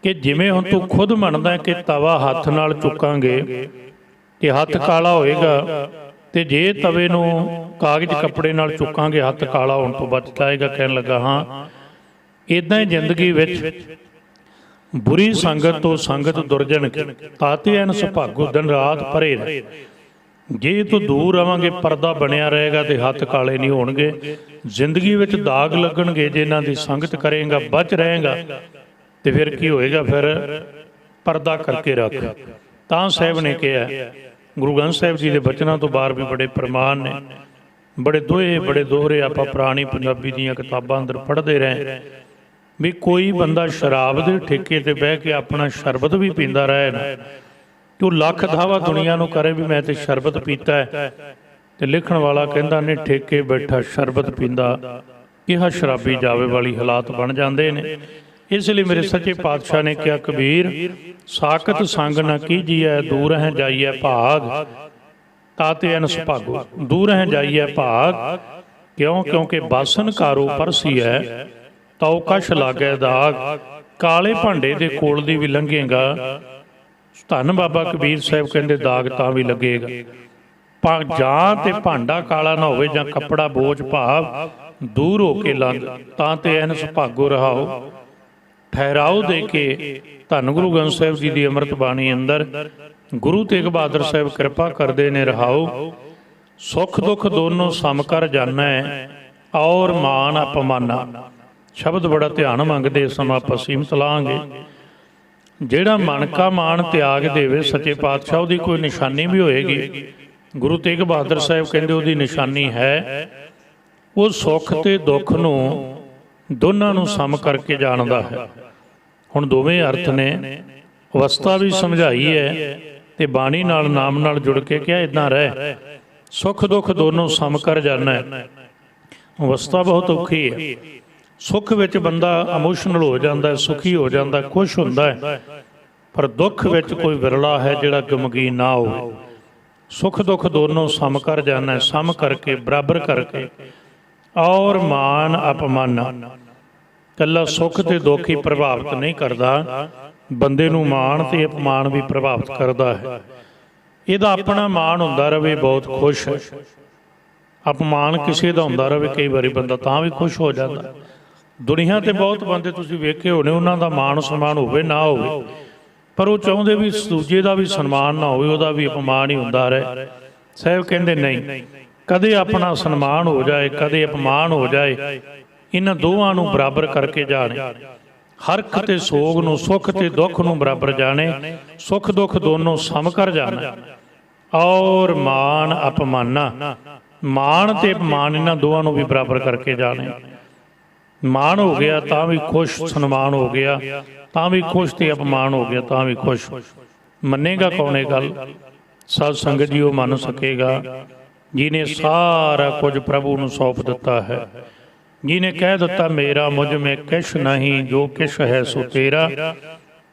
ਕਿ ਜਿਵੇਂ ਹੁਣ ਤੂੰ ਖੁਦ ਮੰਨਦਾ ਕਿ ਤਵਾ ਹੱਥ ਨਾਲ ਚੁੱਕਾਂਗੇ ਤੇ ਹੱਥ ਕਾਲਾ ਹੋਏਗਾ, ਤੇ ਜੇ ਤਵੇ ਨੂੰ ਕਾਗਜ਼ ਕੱਪੜੇ ਨਾਲ ਚੁੱਕਾਂਗੇ ਹੱਥ ਕਾਲਾ ਹੋਣ ਤੋਂ ਬਚ ਜਾਏਗਾ। ਕਹਿਣ ਲੱਗਾ ਹਾਂ ਇਦਾਂ ਹੀ ਜ਼ਿੰਦਗੀ ਵਿੱਚ ਬੁਰੀ ਸੰਗਤ ਤੋਂ ਸੰਗਤ ਦੁਰਜਨ ਕੀ, ਤਾਤੇ ਐਨ ਸੁਭਾਗੋ ਦਿਨ ਰਾਤ ਭਰੇ ਰਹੇ। ਜੇ ਤੋਂ ਦੂਰ ਰਵਾਂਗੇ ਪਰਦਾ ਬਣਿਆ ਰਹੇਗਾ ਤੇ ਹੱਥ ਕਾਲੇ ਨਹੀਂ ਹੋਣਗੇ। ਜ਼ਿੰਦਗੀ ਵਿੱਚ ਦਾਗ ਲੱਗਣਗੇ ਜੇ ਇਹਨਾਂ ਦੀ ਸੰਗਤ ਕਰੇਗਾ, ਬਚ ਰਹੇਗਾ ਤੇ ਫਿਰ ਕੀ ਹੋਏਗਾ? ਫਿਰ ਪਰਦਾ ਕਰਕੇ ਰੱਖ। ਤਾਂ ਸਾਹਿਬ ਨੇ ਕਿਹਾ, ਗੁਰੂ ਗ੍ਰੰਥ ਸਾਹਿਬ ਜੀ ਦੇ ਬਚਨਾਂ ਤੋਂ ਬਾਹਰ ਵੀ ਬੜੇ ਪ੍ਰਮਾਣ ਨੇ, ਬੜੇ ਦੋਹੇ ਬੜੇ ਦੋਹਰੇ ਆਪਾਂ ਪੁਰਾਣੀ ਪੰਜਾਬੀ ਦੀਆਂ ਕਿਤਾਬਾਂ ਅੰਦਰ ਪੜ੍ਹਦੇ ਰਹੇ ਵੀ ਕੋਈ ਬੰਦਾ ਸ਼ਰਾਬ ਦੇ ਠੇਕੇ ਤੇ ਬਹਿ ਕੇ ਆਪਣਾ ਸ਼ਰਬਤ ਵੀ ਪੀਂਦਾ ਰਹੇ ਨਾ, ਤੂੰ ਲੱਖ ਦਾਵਾ ਦੁਨੀਆ ਨੂੰ ਕਰੇ ਵੀ ਮੈਂ ਤੇ ਸ਼ਰਬਤ ਪੀਤਾ ਹੈ, ਤੇ ਲਿਖਣ ਵਾਲਾ ਕਹਿੰਦਾ ਨੇ ਠੇਕੇ ਬੈਠਾ ਸ਼ਰਬਤ ਪੀਂਦਾ, ਇਹ ਸ਼ਰਾਬੀ ਜਾਵੇ ਵਾਲੀ ਹਾਲਾਤ ਬਣ ਜਾਂਦੇ ਨੇ। ਇਸ ਲਈ ਮੇਰੇ ਸੱਚੇ ਪਾਤਸ਼ਾਹ ਨੇ ਕਿਹਾ, ਕਬੀਰ ਸਾਖਤ ਸੰਗ ਨਾ ਕੀਜੀਐ, ਦੂਰ ਹੈ ਜਾਈਐ ਭਾਗ, ਤਾਤੇ ਅਨ ਸੁਭਾਗੋ। ਦੂਰ ਹੈ ਜਾਈਐ ਭਾਗ ਕਿਉਂ? ਕਿਉਂਕਿ ਬਾਸਨ ਕਾਰੋ ਪਰਸੀ ਹੈ, ਤਉ ਕਛ ਲਾਗੈ ਦਾਗ। ਕਾਲੇ ਭਾਂਡੇ ਦੇ ਕੋਲ ਦੀ ਵੀ ਲੰਘੇਗਾ, ਧੰਨ ਬਾਬਾ ਕਬੀਰ ਸਾਹਿਬ ਕਹਿੰਦੇ ਦਾਗ ਤਾਂ ਵੀ ਲੱਗੇਗਾ। ਜਾਂ ਤੇ ਭਾਂਡਾ ਕਾਲਾ ਨਾ ਹੋਵੇ ਜਾਂ ਕੱਪੜਾ ਬੋਝ ਭਾਵ ਦੂਰ ਹੋ ਕੇ ਲੰਘ, ਤਾਂ ਤੇ ਐਨ ਸੁਭਾਗੋ ਰਹਾਓ। ਠਹਿਰਾਓ ਦੇ ਕੇ ਧੰਨ ਗੁਰੂ ਗ੍ਰੰਥ ਸਾਹਿਬ ਜੀ ਦੀ ਅੰਮ੍ਰਿਤ ਬਾਣੀ ਅੰਦਰ ਗੁਰੂ ਤੇਗ ਬਹਾਦਰ ਸਾਹਿਬ ਕਿਰਪਾ ਕਰਦੇ ਨੇ, ਰਹਾਓ ਸੁਖ ਦੁੱਖ ਦੋਨੋਂ ਸਮ ਕਰ ਜਾਣੈ, ਔਰ ਮਾਨ ਅਪਮਾਨਾ। ਸ਼ਬਦ ਬੜਾ ਧਿਆਨ ਮੰਗਦੇ, ਸਮਾਂ ਆਪਾਂ ਸੀਮਤ ਲਾਂਗੇ। ਜਿਹੜਾ ਮਨ ਕਾ ਮਾਣ ਤਿਆਗ ਦੇਵੇ ਸੱਚੇ ਪਾਤਸ਼ਾਹ, ਉਹਦੀ ਕੋਈ ਨਿਸ਼ਾਨੀ ਵੀ ਹੋਏਗੀ। ਗੁਰੂ ਤੇਗ ਬਹਾਦਰ ਸਾਹਿਬ ਕਹਿੰਦੇ ਉਹਦੀ ਨਿਸ਼ਾਨੀ ਹੈ, ਉਹ ਸੁੱਖ ਤੇ ਦੁੱਖ ਨੂੰ ਦੋਨਾਂ ਨੂੰ ਸਮ ਕਰਕੇ ਜਾਣਦਾ ਹੈ। ਹੁਣ ਦੋਵੇਂ ਅਰਥ ਨੇ, ਅਵਸਥਾ ਵੀ ਸਮਝਾਈ ਹੈ ਤੇ ਬਾਣੀ ਨਾਲ ਨਾਮ ਨਾਲ ਜੁੜ ਕੇ ਕਿਹਾ ਇਦਾਂ ਰਹਿ, ਸੁੱਖ ਦੁੱਖ ਦੋਨੋਂ ਸਮ ਕਰ ਜਾਣਾ। ਅਵਸਥਾ ਬਹੁਤ ਔਖੀ ਹੈ। ਸੁੱਖ ਵਿੱਚ ਬੰਦਾ ਇਮੋਸ਼ਨਲ ਹੋ ਜਾਂਦਾ, ਸੁਖੀ ਹੋ ਜਾਂਦਾ, ਖੁਸ਼ ਹੁੰਦਾ ਹੈ, ਪਰ ਦੁੱਖ ਵਿੱਚ ਕੋਈ ਵਿਰਲਾ ਹੈ ਜਿਹੜਾ ਗਮਗੀਨ ਨਾ ਹੋਵੇ। ਸੁੱਖ ਦੁੱਖ ਦੋਨੋਂ ਸਮ ਕਰ ਜਾਣਾ, ਸਮ ਕਰਕੇ ਬਰਾਬਰ ਕਰਕੇ। ਔਰ ਮਾਨ ਅਪਮਾਨਾ, ਇਕੱਲਾ ਸੁੱਖ ਤੇ ਦੁੱਖ ਹੀ ਪ੍ਰਭਾਵਿਤ ਨਹੀਂ ਕਰਦਾ, ਬੰਦੇ ਨੂੰ ਮਾਣ ਤੇ ਅਪਮਾਨ ਵੀ ਪ੍ਰਭਾਵਿਤ ਕਰਦਾ ਹੈ। ਇਹਦਾ ਆਪਣਾ ਮਾਣ ਹੁੰਦਾ ਰਵੇ ਬਹੁਤ ਖੁਸ਼, ਅਪਮਾਨ ਕਿਸੇ ਦਾ ਹੁੰਦਾ ਰਵੇ ਕਈ ਵਾਰੀ ਬੰਦਾ ਤਾਂ ਵੀ ਖੁਸ਼ ਹੋ ਜਾਂਦਾ। ਦੁਨੀਆ ਤੇ ਬਹੁਤ ਬੰਦੇ ਤੁਸੀਂ ਵੇਖੇ ਹੋਣੇ, ਉਹਨਾਂ ਦਾ ਮਾਣ ਸਨਮਾਨ ਹੋਵੇ ਨਾ ਹੋਵੇ, ਪਰ ਉਹ ਚਾਹੁੰਦੇ ਵੀ ਦੂਜੇ ਦਾ ਵੀ ਸਨਮਾਨ ਨਾ ਹੋਵੇ, ਉਹਦਾ ਵੀ ਅਪਮਾਨ ਹੀ ਹੁੰਦਾ ਰਹੇ। ਸਾਹਿਬ ਕਹਿੰਦੇ ਨਹੀਂ, ਕਦੇ ਆਪਣਾ ਸਨਮਾਨ ਹੋ ਜਾਏ ਕਦੇ ਅਪਮਾਨ ਹੋ ਜਾਏ, ਇਹਨਾਂ ਦੋਵਾਂ ਨੂੰ ਬਰਾਬਰ ਕਰਕੇ ਜਾਣੇ। ਹਰਖ ਤੇ ਸੋਗ ਨੂੰ, ਸੁੱਖ ਤੇ ਦੁੱਖ ਨੂੰ ਬਰਾਬਰ ਜਾਣੇ, ਸੁੱਖ ਦੁੱਖ ਦੋਨੋਂ ਸਮ ਕਰ ਜਾਣਾ। ਔਰ ਮਾਨ ਅਪਮਾਨਾ, ਮਾਣ ਤੇ ਅਪਮਾਨ ਇਹਨਾਂ ਦੋਵਾਂ ਨੂੰ ਵੀ ਬਰਾਬਰ ਕਰਕੇ ਜਾਣੇ। ਮਾਣ ਹੋ ਗਿਆ ਤਾਂ ਵੀ ਖੁਸ਼, ਸਨਮਾਨ ਹੋ ਗਿਆ ਤਾਂ ਵੀ ਖੁਸ਼, ਤੇ ਅਪਮਾਨ ਹੋ ਗਿਆ ਤਾਂ ਵੀ ਖੁਸ਼। ਮੰਨੇਗਾ ਕੌਣ ਇਹ ਗੱਲ? ਸਤ ਸੰਗਤ ਜੀ ਉਹ ਮੰਨ ਸਕੇਗਾ ਜਿਹਨੇ ਸਾਰਾ ਕੁਝ ਪ੍ਰਭੂ ਨੂੰ ਸੌਂਪ ਦਿੱਤਾ ਹੈ, ਜਿਹਨੇ ਕਹਿ ਦਿੱਤਾ ਮੇਰਾ ਮੁਝ ਮੇਂ ਕਿਛ ਨਹੀਂ, ਜੋ ਕਿਛ ਹੈ ਸੋ ਤੇਰਾ,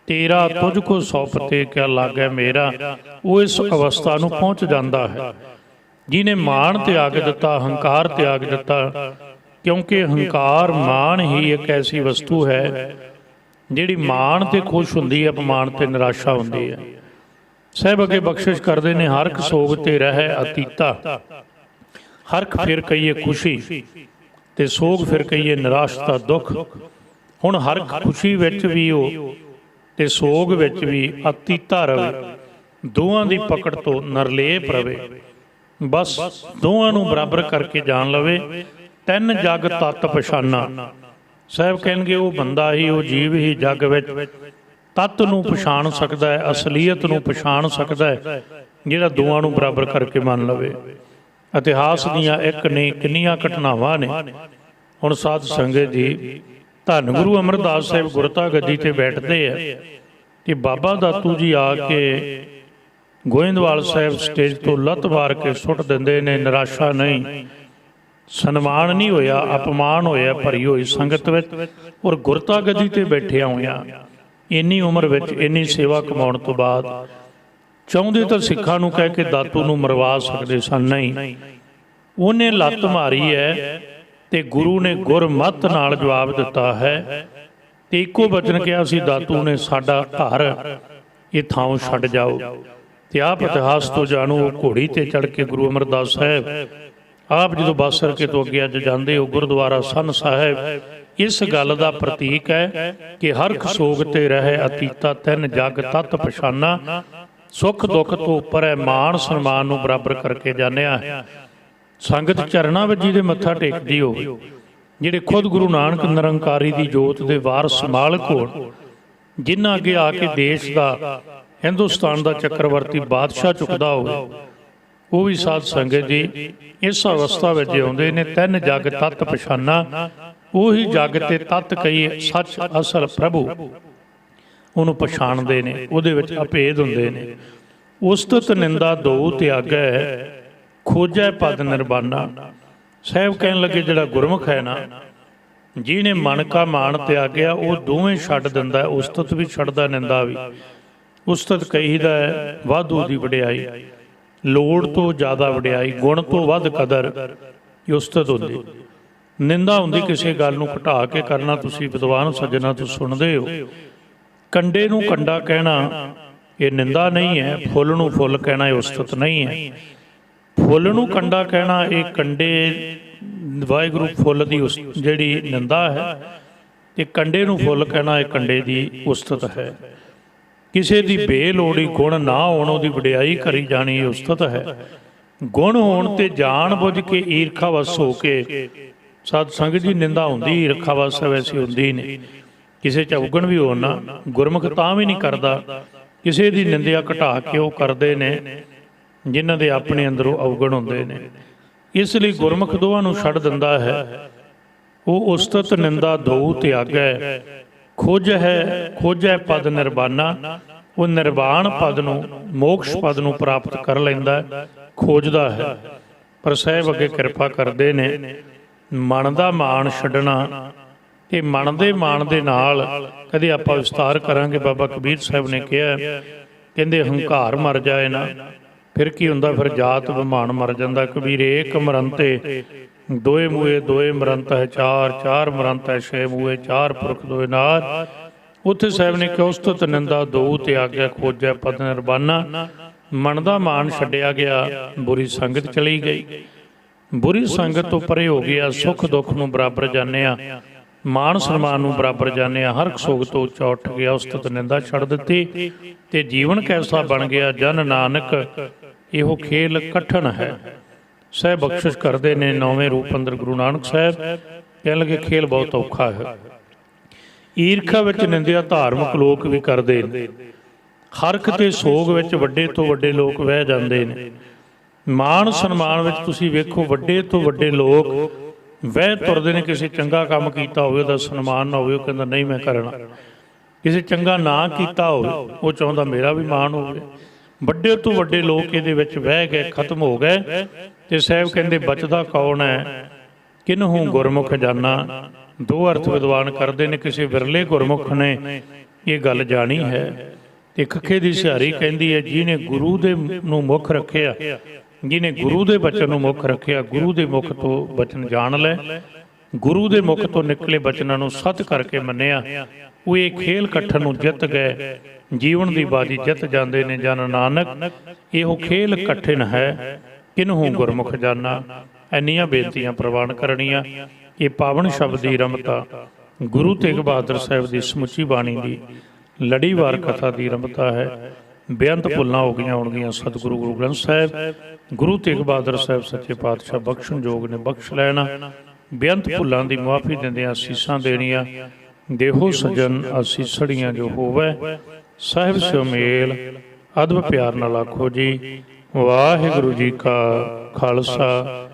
ਤੇਰਾ ਤੁਝ ਕੋ ਸੌਂਪਤੇ ਕਿਆ ਲਾਗੈ ਮੇਰਾ। ਉਹ ਇਸ ਅਵਸਥਾ ਨੂੰ ਪਹੁੰਚ ਜਾਂਦਾ ਹੈ ਜਿਹਨੇ ਮਾਣ ਤਿਆਗ ਦਿੱਤਾ, ਹੰਕਾਰ ਤਿਆਗ ਦਿੱਤਾ। ਕਿਉਂਕਿ ਹੰਕਾਰ ਮਾਣ ਹੀ ਇੱਕ ਐਸੀ ਵਸਤੂ ਹੈ ਜਿਹੜੀ ਮਾਣ ਤੇ ਖੁਸ਼ ਹੁੰਦੀ ਹੈ, ਅਪਮਾਨ ਤੇ ਨਿਰਾਸ਼ਾ ਹੁੰਦੀ ਹੈ। ਸਾਹਿਬ ਅੱਗੇ ਬਖਸ਼ਿਸ਼ ਕਰਦੇ ਨੇ, ਹਰਖ ਸੋਗ ਤੇ ਰਹਿ ਅਤੀਤਾ। ਹਰਖ ਫਿਰ ਕਹੀਏ ਖੁਸ਼ੀ ਤੇ ਸੋਗ ਫਿਰ ਕਹੀਏ ਨਿਰਾਸ਼ਤਾ, ਦੁੱਖ। ਹੁਣ ਹਰਖ ਖੁਸ਼ੀ ਵਿੱਚ ਵੀ ਉਹ ਤੇ ਸੋਗ ਵਿੱਚ ਵੀ ਅਤੀਤਾ ਰਵੇ, ਦੋਵਾਂ ਦੀ ਪਕੜ ਤੋਂ ਨਿਰਲੇਪ ਰਵੇ, ਬਸ ਦੋਵਾਂ ਨੂੰ ਬਰਾਬਰ ਕਰਕੇ ਜਾਣ ਲਵੇ। ਤਿੰਨ ਜਗ ਤਤ ਪਛਾਨਾ। ਸਾਹਿਬ ਕਹਿਣਗੇ ਉਹ ਬੰਦਾ ਹੀ, ਉਹ ਜੀਵ ਹੀ ਜੱਗ ਵਿੱਚ ਤੱਤ ਨੂੰ ਪਛਾਣ ਸਕਦਾ ਹੈ, ਅਸਲੀਅਤ ਨੂੰ ਪਛਾਣ ਸਕਦਾ ਹੈ, ਜਿਹੜਾ ਦੋਵਾਂ ਨੂੰ ਬਰਾਬਰ ਕਰਕੇ ਮੰਨ ਲਵੇ। ਇਤਿਹਾਸ ਦੀਆਂ ਇੱਕ ਨਹੀਂ ਕਿੰਨੀਆਂ ਘਟਨਾਵਾਂ ਨੇ। ਹੁਣ ਸਾਧ ਸੰਗਤ ਜੀ, ਧੰਨ ਗੁਰੂ ਅਮਰਦਾਸ ਸਾਹਿਬ ਗੁਰਤਾ ਗੱਦੀ ਤੇ ਬੈਠਦੇ ਆ ਤੇ ਬਾਬਾ ਦਾਤੂ ਜੀ ਆ ਕੇ ਗੋਇੰਦਵਾਲ ਸਾਹਿਬ ਸਟੇਜ ਤੋਂ ਲੱਤ ਮਾਰ ਕੇ ਸੁੱਟ ਦਿੰਦੇ ਨੇ। ਨਿਰਾਸ਼ਾ ਨਹੀਂ, ਸਨਮਾਨ ਨਹੀਂ ਹੋਇਆ, ਅਪਮਾਨ ਹੋਇਆ ਭਰੀ ਹੋਈ ਸੰਗਤ ਵਿੱਚ, ਔਰ ਗੁਰਤਾ ਗੱਦੀ ਤੇ ਬੈਠਿਆ ਹੋਇਆ। ਇੰਨੀ ਉਮਰ ਵਿੱਚ ਇੰਨੀ ਸੇਵਾ ਕਮਾਉਣ ਤੋਂ ਬਾਅਦ ਚਾਹੁੰਦੇ ਤਾਂ ਸਿੱਖਾਂ ਨੂੰ ਕਹਿ ਕੇ ਦਾਤੂ ਨੂੰ ਮਰਵਾ ਸਕਦੇ ਸਨ, ਨਹੀਂ, ਉਹਨੇ ਲੱਤ ਮਾਰੀ ਹੈ ਤੇ ਗੁਰੂ ਨੇ ਗੁਰਮਤਿ ਨਾਲ ਜਵਾਬ ਦਿੱਤਾ ਹੈ ਤੇ ਇੱਕੋ ਬਚਨ ਕਿਹਾ ਸੀ, ਦਾਤੂ ਨੇ, ਸਾਡਾ ਘਰ ਇਹ ਥਾਂ ਛੱਡ ਜਾਓ। ਤੇ ਆਪ ਇਤਿਹਾਸ ਤੋਂ ਜਾਣੋ, ਉਹ ਘੋੜੀ ਤੇ ਚੜ੍ਹ ਕੇ ਗੁਰੂ ਅਮਰਦਾਸ ਸਾਹਿਬ ਆਪ ਜਦੋਂ ਬਾਸਰਕੇ ਤੋਂ ਅੱਗੇ ਅੱਜ ਜਾਂਦੇ ਹੋ ਗੁਰਦੁਆਰਾ ਸੰਨ ਸਾਹਿਬ, ਇਸ ਗੱਲ ਦਾ ਪ੍ਰਤੀਕ ਹੈ ਕਿ ਹਰਖ ਸੋਗ ਤੇ ਰਹਿ ਅਤੀਤਾ ਤਿੰਨ ਜਗ ਤਤ ਪਛਾਨਾ, ਸੁੱਖ ਦੁੱਖ ਤੋਂ ਉੱਪਰ ਹੈ, ਮਾਣ ਸਨਮਾਨ ਨੂੰ ਬਰਾਬਰ ਕਰਕੇ ਜਾਣਿਆ ਹੈ। ਸੰਗਤ ਚਰਨਾਂ ਵਿੱਚ ਜਿਹਦੇ ਮੱਥਾ ਟੇਕਦੀ ਹੋਵੇ, ਜਿਹੜੇ ਖੁਦ ਗੁਰੂ ਨਾਨਕ ਨਿਰੰਕਾਰੀ ਦੀ ਜੋਤ ਦੇ ਵਾਰਸ ਮਾਲਕ ਹੋਣ, ਜਿਨ੍ਹਾਂ ਅੱਗੇ ਆ ਕੇ ਦੇਸ਼ ਦਾ, ਹਿੰਦੁਸਤਾਨ ਦਾ ਚੱਕਰਵਰਤੀ ਬਾਦਸ਼ਾਹ ਚੁੱਕਦਾ ਹੋਵੇ, ਉਹ ਵੀ ਸਾਧ ਸੰਗਤ ਜੀ ਇਸ ਅਵਸਥਾ ਵਿੱਚ ਆਉਂਦੇ ਨੇ। ਤਿੰਨ ਜਗ ਤਤ ਪਛਾਨਾ, ਉਹੀ ਜਗ ਤੇ ਤਤ ਕਹੀਏ ਸੱਚ ਅਸਲ ਪ੍ਰਭੂ, ਉਹਨੂੰ ਪਛਾਣਦੇ ਨੇ, ਉਹਦੇ ਵਿੱਚ ਅਭੇਦ ਹੁੰਦੇ ਨੇ। ਉਸਤਤ ਨਿੰਦਾ ਦੋ ਤਿਆਗੈ, ਖੋਜੈ ਪਦ ਨਿਰਬਾਨਾ। ਸਾਹਿਬ ਕਹਿਣ ਲੱਗੇ ਜਿਹੜਾ ਗੁਰਮੁਖ ਹੈ ਨਾ, ਜਿਹਨੇ ਮਨ ਕਾ ਮਾਣ ਤਿਆਗਿਆ, ਉਹ ਦੋਵੇਂ ਛੱਡ ਦਿੰਦਾ, ਉਸਤਤ ਵੀ ਛੱਡਦਾ, ਨਿੰਦਾ ਵੀ। ਉਸਤਤ ਕਹੀਦਾ ਹੈ ਵਾਧੂ ਦੀ ਵਡਿਆਈ, ਲੋੜ ਤੋਂ ਜ਼ਿਆਦਾ ਵਡਿਆਈ, ਗੁਣ ਤੋਂ ਵੱਧ ਕਦਰ, ਉਸਤਤ ਹੁੰਦੀ। ਨਿੰਦਾ ਹੁੰਦੀ ਕਿਸੇ ਗੱਲ ਨੂੰ ਘਟਾ ਕੇ ਕਰਨਾ। ਤੁਸੀਂ ਵਿਦਵਾਨ ਸੱਜਣਾ ਤੋਂ ਸੁਣਦੇ ਹੋ, ਕੰਡੇ ਨੂੰ ਕੰਡਾ ਕਹਿਣਾ ਇਹ ਨਿੰਦਾ ਨਹੀਂ ਹੈ, ਫੁੱਲ ਨੂੰ ਫੁੱਲ ਕਹਿਣਾ ਇਹ ਉਸਤਤ ਨਹੀਂ ਹੈ। ਫੁੱਲ ਨੂੰ ਕੰਡਾ ਕਹਿਣਾ ਇਹ ਕੰਡੇ ਵਾਹਿਗੁਰੂ ਫੁੱਲ ਦੀ ਜਿਹੜੀ ਨਿੰਦਾ ਹੈ, ਤੇ ਕੰਡੇ ਨੂੰ ਫੁੱਲ ਕਹਿਣਾ ਇਹ ਕੰਡੇ ਦੀ ਉਸਤਤ ਹੈ। ਕਿਸੇ ਦੀ ਬੇਲੋੜੀ ਗੁਣ ਨਾ ਹੋਣ, ਉਹਦੀ ਵਡਿਆਈ ਕਰੀ ਜਾਣੀ ਇਹ ਉਸਤਤ ਹੈ। ਗੁਣ ਹੋਣ ਤੇ ਜਾਣ ਬੁੱਝ ਕੇ ਈਰਖਾ ਵਸ ਹੋ ਕੇ ਸਾਧ ਸੰਗਤ ਦੀ ਨਿੰਦਾ ਹੁੰਦੀ, ਈਰਖਾ ਵਸ ਵੈਸੀ ਹੁੰਦੀ ਨਹੀਂ। ਕਿਸੇ 'ਚ ਅਵਗਣ ਵੀ ਹੋਣ ਨਾ, ਗੁਰਮੁਖ ਤਾਂ ਵੀ ਨਹੀਂ ਕਰਦਾ। ਕਿਸੇ ਦੀ ਨਿੰਦਿਆ ਘਟਾ ਕੇ ਉਹ ਕਰਦੇ ਨੇ ਜਿਨ੍ਹਾਂ ਦੇ ਆਪਣੇ ਅੰਦਰੋਂ ਅਵਗਣ ਹੁੰਦੇ ਨੇ। ਇਸ ਲਈ ਗੁਰਮੁਖ ਦੋਵਾਂ ਨੂੰ ਛੱਡ ਦਿੰਦਾ ਹੈ। ਉਹ ਉਸਤਤ ਨਿੰਦਾ ਦੋ ਤਿਆਗੈ, ਖੋਜੈ ਪਦ ਨਿਰਬਾਨਾ। ਉਹ ਨਿਰਵਾਣ ਪਦ ਨੂੰ, ਮੋਕਸ਼ ਪਦ ਨੂੰ ਪ੍ਰਾਪਤ ਕਰ ਲੈਂਦਾ, ਖੋਜਦਾ ਹੈ। ਪਰ ਸਾਹਿਬ ਅੱਗੇ ਕਿਰਪਾ ਕਰਦੇ ਨੇ, ਮਨ ਦਾ ਮਾਣ ਛੱਡਣਾ। ਇਹ ਮਨ ਦੇ ਮਾਣ ਦੇ ਨਾਲ ਕਦੇ ਆਪਾਂ ਵਿਸਤਾਰ ਕਰਾਂਗੇ। ਬਾਬਾ ਕਬੀਰ ਸਾਹਿਬ ਨੇ ਕਿਹਾ, ਕਹਿੰਦੇ ਹੰਕਾਰ ਮਰ ਜਾਏ ਨਾ, ਫਿਰ ਕੀ ਹੁੰਦਾ, ਫਿਰ ਜਾਤ ਵਿਮਾਨ ਮਰ ਜਾਂਦਾ। ਕਬੀਰ ਏਕ ਮਰੰਤੇ ਦੋਏ ਮੂਏ, ਦੋਏ ਮਰੰਤ ਹੈ ਚਾਰ, ਚਾਰ ਮਰੰਤ ਹੈ ਛੇ ਮੂਏ, ਚਾਰ ਪੁਰਖ ਦੋਏ ਨਾਰ। ਉੱਥੇ ਸਾਹਿਬ ਨੇ ਕਿਹਾ ਉਸਤਤ ਨਿੰਦਾ ਦੋ ਤਿਆਗਿਆ, ਖੋਜੈ ਪਦ ਨਿਰਬਾਨਾ। ਮਨ ਦਾ ਮਾਣ ਛੱਡਿਆ ਗਿਆ, ਬੁਰੀ ਸੰਗਤ ਚਲੀ ਗਈ, ਬੁਰੀ ਸੰਗਤ ਤੋਂ ਪਰੇ ਹੋ ਗਿਆ। ਸੁੱਖ ਦੁੱਖ ਨੂੰ ਬਰਾਬਰ ਜਾਣਿਆ, ਮਾਣ ਸਨਮਾਨ ਨੂੰ ਬਰਾਬਰ ਜਾਣਿਆ, ਹਰ ਸੋਗ ਤੋਂ ਉੱਚਾ ਉੱਠ ਗਿਆ, ਉਸਤਤ ਨਿੰਦਾ ਛੱਡ ਦਿੱਤੀ, ਤੇ ਜੀਵਨ ਕੈਸਾ ਬਣ ਗਿਆ। ਜਨ ਨਾਨਕ ਇਹੋ ਖੇਲ ਕਠਨ ਹੈ। ਸਾਹਿਬ ਬਖਸ਼ਿਸ਼ ਕਰਦੇ ਨੇ ਨੌਵੇਂ ਰੂਪ ਅੰਦਰ ਗੁਰੂ ਨਾਨਕ ਸਾਹਿਬ ਕਹਿਣ ਲੱਗੇ ਖੇਲ ਬਹੁਤ ਔਖਾ ਹੈ। ਈਰਖਾ ਵਿੱਚ ਨਿੰਦਿਆ ਧਾਰਮਿਕ ਲੋਕ ਵੀ ਕਰਦੇ ਨੇ, ਹਰਖ ਤੇ ਸੋਗ ਵਿੱਚ ਵੱਡੇ ਤੋਂ ਵੱਡੇ ਲੋਕ ਵਹਿ ਜਾਂਦੇ ਨੇ। ਮਾਣ ਸਨਮਾਨ ਵਿੱਚ ਤੁਸੀਂ ਵੇਖੋ ਵੱਡੇ ਤੋਂ ਵੱਡੇ ਲੋਕ ਵਹਿ ਤੁਰਦੇ ਨੇ। ਕਿਸੇ ਚੰਗਾ ਕੰਮ ਕੀਤਾ ਹੋਵੇ ਉਹਦਾ ਸਨਮਾਨ ਨਾ ਹੋਵੇ, ਉਹ ਕਹਿੰਦਾ ਨਹੀਂ ਮੈਂ ਕਰਨਾ। ਕਿਸੇ ਚੰਗਾ ਨਾ ਕੀਤਾ ਹੋਵੇ, ਉਹ ਚਾਹੁੰਦਾ ਮੇਰਾ ਵੀ ਮਾਣ ਹੋਵੇ। ਵੱਡੇ ਤੋਂ ਵੱਡੇ ਲੋਕ ਇਹਦੇ ਵਿੱਚ ਵਹਿ ਗਏ, ਖਤਮ ਹੋ ਗਏ। ਤੇ ਸਾਹਿਬ ਕਹਿੰਦੇ ਬਚਦਾ ਕੌਣ ਹੈ, ਕਿਨਹੂ ਗੁਰਮੁਖ ਜਾਨਾ। ਦੋ ਅਰਥ ਵਿਦਵਾਨ ਕਰਦੇ ਨੇ, ਕਿਸੇ ਵਿਰਲੇ ਗੁਰਮੁਖ ਨੇ ਇਹ ਗੱਲ ਜਾਣੀ ਹੈ। ਤੇ ਖੱਖੇ ਦੀ ਸਿਹਾਰੀ ਕਹਿੰਦੀ ਹੈ, ਜਿਹਨੇ ਗੁਰੂ ਦੇ ਨੂੰ ਮੁੱਖ ਰੱਖਿਆ, ਜਿਹਨੇ ਗੁਰੂ ਦੇ ਬਚਨ ਨੂੰ ਮੁੱਖ ਰੱਖਿਆ, ਗੁਰੂ ਦੇ ਮੁਖ ਤੋਂ ਬਚਨ ਜਾਣ ਲੈ, ਗੁਰੂ ਦੇ ਮੁਖ ਤੋਂ ਨਿਕਲੇ ਬਚਨਾਂ ਨੂੰ ਸੱਚ ਕਰਕੇ ਮੰਨਿਆ, ਉਹ ਇਹ ਖੇਲ ਕਠਨ ਨੂੰ ਜਿੱਤ ਗਏ, ਜੀਵਨ ਦੀ ਬਾਜੀ ਜਿੱਤ ਜਾਂਦੇ ਨੇ। ਜਨ ਨਾਨਕ ਇਹੋ ਖੇਲ ਕਠਿਨ ਹੈ, ਕਿਨਹੂ ਗੁਰਮੁਖ ਜਾਨਾ। ਇੰਨੀਆਂ ਬੇਨਤੀਆਂ ਪ੍ਰਵਾਨ ਕਰਨੀਆਂ। ਇਹ ਪਾਵਨ ਸ਼ਬਦ ਦੀ ਰਮਤਾ ਗੁਰੂ ਤੇਗ ਬਹਾਦਰ ਸਾਹਿਬ ਦੀ ਸਮੁੱਚੀ ਬਾਣੀ ਦੀ ਲੜੀਵਾਰ ਕਥਾ ਦੀ ਰਮਤਾ ਹੈ। ਬੇਅੰਤ ਭੁੱਲਾਂ ਹੋ ਗਈਆਂ ਹੋਣਗੀਆਂ। ਸਤਿਗੁਰੂ ਗੁਰੂ ਗ੍ਰੰਥ ਸਾਹਿਬ ਗੁਰੂ ਤੇਗ ਬਹਾਦਰ ਸਾਹਿਬ ਸੱਚੇ ਪਾਤਸ਼ਾਹ ਬਖਸ਼ਣ ਯੋਗ ਨੇ, ਬਖਸ਼ ਲੈਣਾ। ਬੇਅੰਤ ਭੁੱਲਾਂ ਦੀ ਮੁਆਫੀ ਦਿੰਦਿਆਂ ਅਸੀਸਾਂ ਦੇਣੀਆਂ। ਦੇਹੋ ਸਜਨ ਅਸੀਸੜੀਆਂ ਜੋ ਹੋਵੇ, ਸਾਹਿਬ ਸਿਓ ਮੇਲ ਅਦਬ ਪਿਆਰ ਨਾਲ ਆਖੋ ਜੀ। ਵਾਹਿਗੁਰੂ ਜੀ ਕਾ ਖਾਲਸਾ,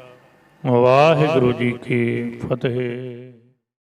ਵਾਹਿਗੁਰੂ ਜੀ ਕੀ ਫਤਿਹ।